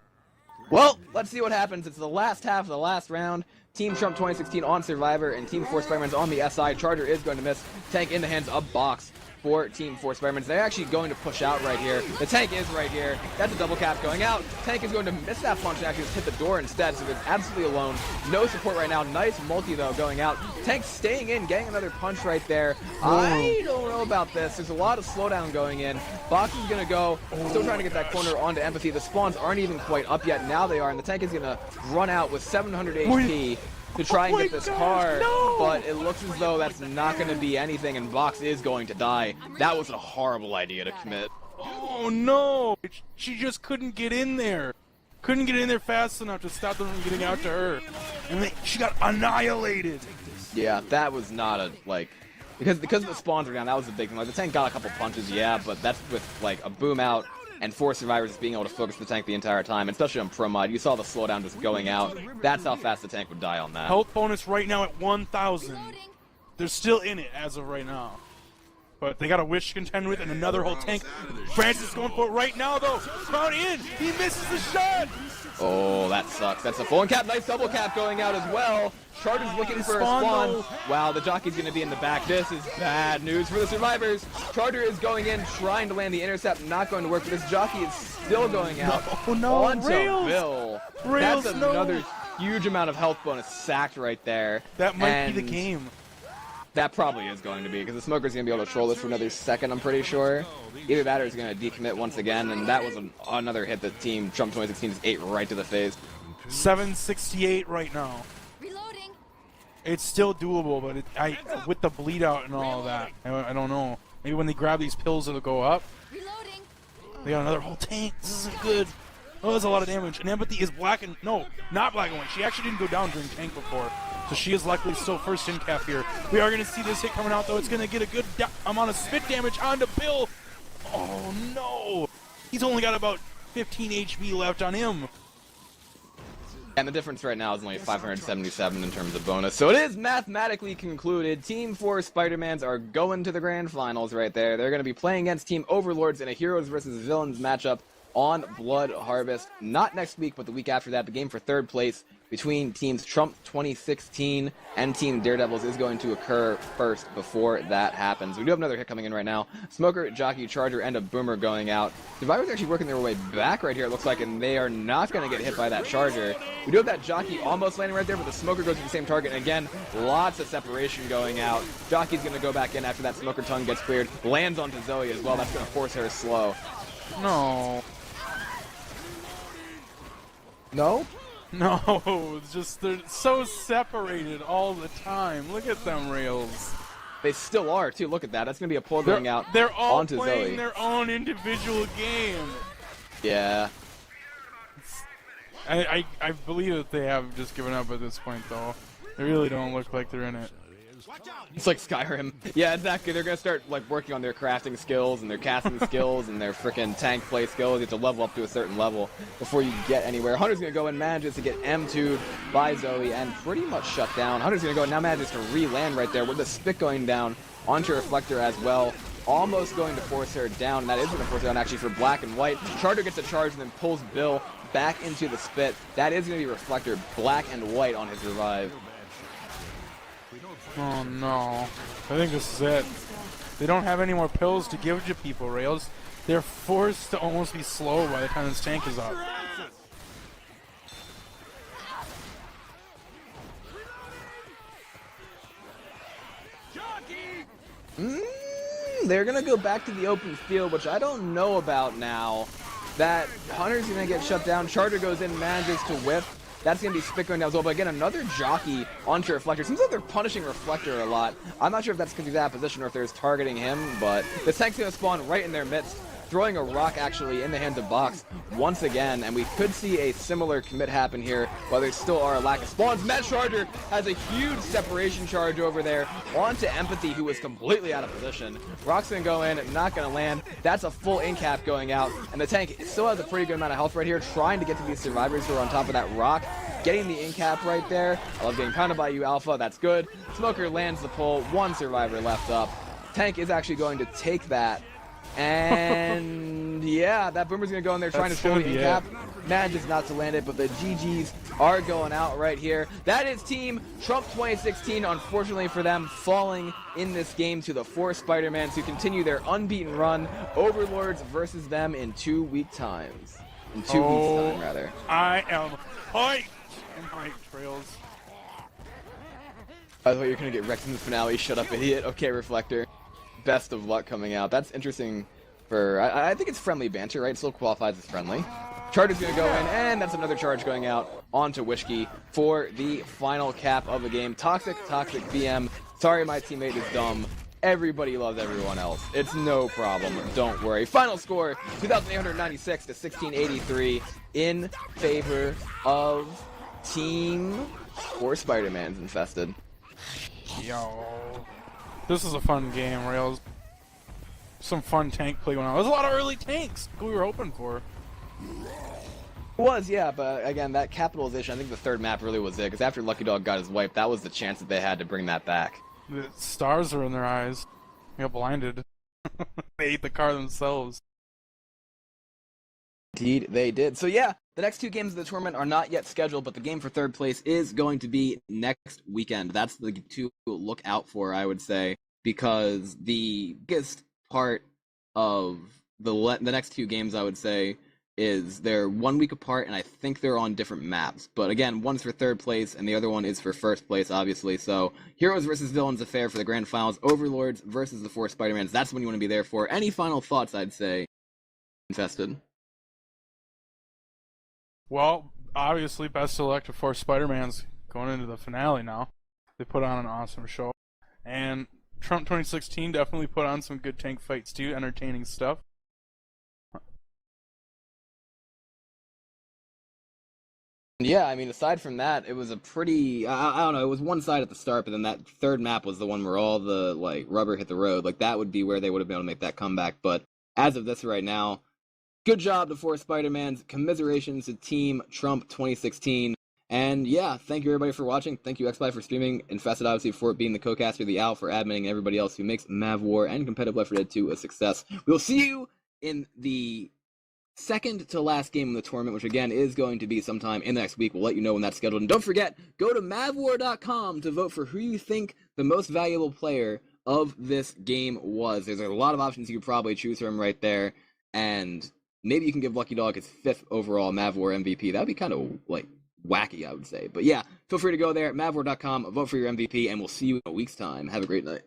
Well, let's see what happens. It's the last half of the last round. Team Trump 2016 on Survivor, and Team 4 Spidermans on the SI. Charger is going to miss. Tank in the hands of Box for Team 4 Spidermans. They're actually going to push out right here. The tank is right here. That's a double cap going out. Tank is going to miss that punch and actually just hit the door instead, so it's absolutely alone. No support right now. Nice multi, though, going out. Tank staying in, getting another punch right there. I don't know about this. There's a lot of slowdown going in. Box is going to go. Still trying to get that corner onto Empathy. The spawns aren't even quite up yet. Now they are, and the tank is going to run out with 700 HP. To try and get this car, but it looks as though that's not going to be anything, and Box is going to die. That was a horrible idea to commit. Oh no! She just couldn't get in there. Couldn't get in there fast enough to stop them from getting out to her. And then she got annihilated. Yeah, that was not a, like... Because the spawns were down, that was the big thing. Like, the tank got a couple punches, yeah, but that's with, like, a boom out and 4 survivors just being able to focus the tank the entire time, especially on Pro Mod. You saw the slowdown just going out. That's how fast the tank would die on that. Health bonus right now at 1,000. They're still in it as of right now. But they got a wish to contend with and another whole tank. Francis is going for it right now, though. Crown in. He misses the shot. Oh, that sucks. That's a full cap. Nice double cap going out as well. Charter's looking for a spawn. Wow, the jockey's going to be in the back. This is bad news for the survivors. Charter is going in, trying to land the intercept. Not going to work, but this jockey is still going out. Onto Bill. That's another huge amount of health bonus sacked right there. That might be the game. That probably is going to be, because the Smoker's going to be able to troll this for another second, I'm pretty sure. Either that or he's going to decommit once again, and that was another hit that Team Trump 2016 just ate right to the face. 768 right now. Reloading. It's still doable, but with the bleed out and all of that, I don't know. Maybe when they grab these pills, it'll go up. Reloading. They got another whole tank. This isn't good. Oh, that's a lot of damage. And Empathy is black and... No, not black and white. She actually didn't go down during tank before. So she is luckily still first in cap here. We are going to see this hit coming out, though. It's going to get a good amount of spit damage onto Bill. Oh, no. He's only got about 15 HP left on him. And the difference right now is only 577 in terms of bonus. So it is mathematically concluded. Team 4 Spidermans are going to the grand finals right there. They're going to be playing against Team Overlords in a Heroes versus Villains matchup on Blood Harvest. Not next week, but the week after that. The game for third place between Teams Trump 2016 and Team Daredevils is going to occur first before that happens. We do have another hit coming in right now. Smoker, Jockey, Charger, and a Boomer going out. Survivors actually working their way back right here, it looks like, and they are not going to get hit by that Charger. We do have that Jockey almost landing right there, but the Smoker goes to the same target, and again, lots of separation going out. Jockey's going to go back in after that Smoker tongue gets cleared. Lands onto Zoe as well. That's going to force her slow. No. No? No, it's just they're so separated all the time. Look at them rails. They still are, too. Look at that. That's going to be a pull going out They're all onto playing Zoe. their own individual game. Yeah. I believe that they have just given up at this point, though. They really don't look like they're in it. It's like Skyrim. Yeah, exactly. They're going to start like working on their crafting skills and their casting skills and their freaking tank play skills. You have to level up to a certain level before you get anywhere. Hunter's going to go and manages to get M2'd by Zoe and pretty much shut down. Hunter's going to go and now manages to re-land right there with the spit going down onto Reflector as well. Almost going to force her down, and that is going to force her down actually for Black and White. Charter gets a charge and then pulls Bill back into the spit. That is going to be Reflector, Black and White on his revive. Oh no. I think this is it. They don't have any more pills to give to people, Rails. They're forced to almost be slow by the time this tank is up. They're going to go back to the open field, which I don't know about now. That Hunter's going to get shut down. Charter goes in, manages to whiff. That's going to be Spit going down as well. But again, another jockey onto Reflector. Seems like they're punishing Reflector a lot. I'm not sure if that's because he's out of position or if they're targeting him, but the tank's going to spawn right in their midst, throwing a rock actually in the hands of Box once again, and we could see a similar commit happen here, while there still are a lack of spawns. Met Charger has a huge separation charge over there onto Empathy, who was completely out of position. Rock's gonna go in, not gonna land. That's a full in-cap going out, and the tank still has a pretty good amount of health right here, trying to get to these survivors who are on top of that rock, getting the in-cap right there. I love getting pounded by you, Alpha, that's good. Smoker lands the pull, one survivor left up. Tank is actually going to take that, and yeah, that Boomer's gonna go in there trying to fully in-cap. Manages not to land it, but the GGs are going out right here. That is Team Trump 2016, unfortunately for them, falling in this game to the 4 Spidermans, who continue their unbeaten run. Overlords versus them in 2 week times. In 2 weeks time, rather. I am hyped and hyped, Trails. I thought you were gonna get wrecked in the finale. Shut up, idiot. Okay, Reflector. Best of luck coming out. That's interesting for, I think it's friendly banter, right? It still qualifies as friendly. Charge is going to go in, and that's another charge going out onto Wishkey for the final cap of the game. Toxic BM. Sorry my teammate is dumb. Everybody loves everyone else. It's no problem. Don't worry. Final score, 2,896 to 1,683 in favor of Team 4 Spidermans Infested. Yo. This is a fun game, Rails. Some fun tank play going on. There's a lot of early tanks we were hoping for. It was, yeah, but again, that capitalization, I think the third map really was it, because after Lucky Dog got his wipe, that was the chance that they had to bring that back. The stars are in their eyes. They got blinded. They ate the car themselves. Indeed, they did. So yeah, the next 2 games of the tournament are not yet scheduled, but the game for third place is going to be next weekend. That's the 2 to look out for, I would say, because the biggest part of the next 2 games, I would say, is they're 1 week apart, and I think they're on different maps. But again, one's for third place, and the other one is for first place, obviously. So, Heroes versus Villains affair for the grand finals. Overlords versus the 4 Spidermans. That's what you want to be there for. Any final thoughts, I'd say, Infested? Well, obviously, best of luck to 4 Spidermans going into the finale now. They put on an awesome show. And Trump 2016 definitely put on some good tank fights too, entertaining stuff. Yeah, I mean, aside from that, it was a pretty, I don't know, it was one side at the start, but then that third map was the one where all the, like, rubber hit the road. Like, that would be where they would have been able to make that comeback. But as of this right now, good job to 4 Spidermans. Commiserations to Team Trump 2016. And yeah, thank you everybody for watching. Thank you XSpy for streaming. Infested, obviously, for being the co-caster, the Owl for adminning, and everybody else who makes MavWar and competitive Left 4 Dead 2 a success. We'll see you in the second to last game of the tournament, which again is going to be sometime in the next week. We'll let you know when that's scheduled. And don't forget, go to MavWar.com to vote for who you think the most valuable player of this game was. There's a lot of options you could probably choose from right there. And maybe you can give Lucky Dog his 5th overall MavWar MVP. That would be kind of, like, wacky, I would say. But yeah, feel free to go there, MavWar.com, vote for your MVP, and we'll see you in a week's time. Have a great night.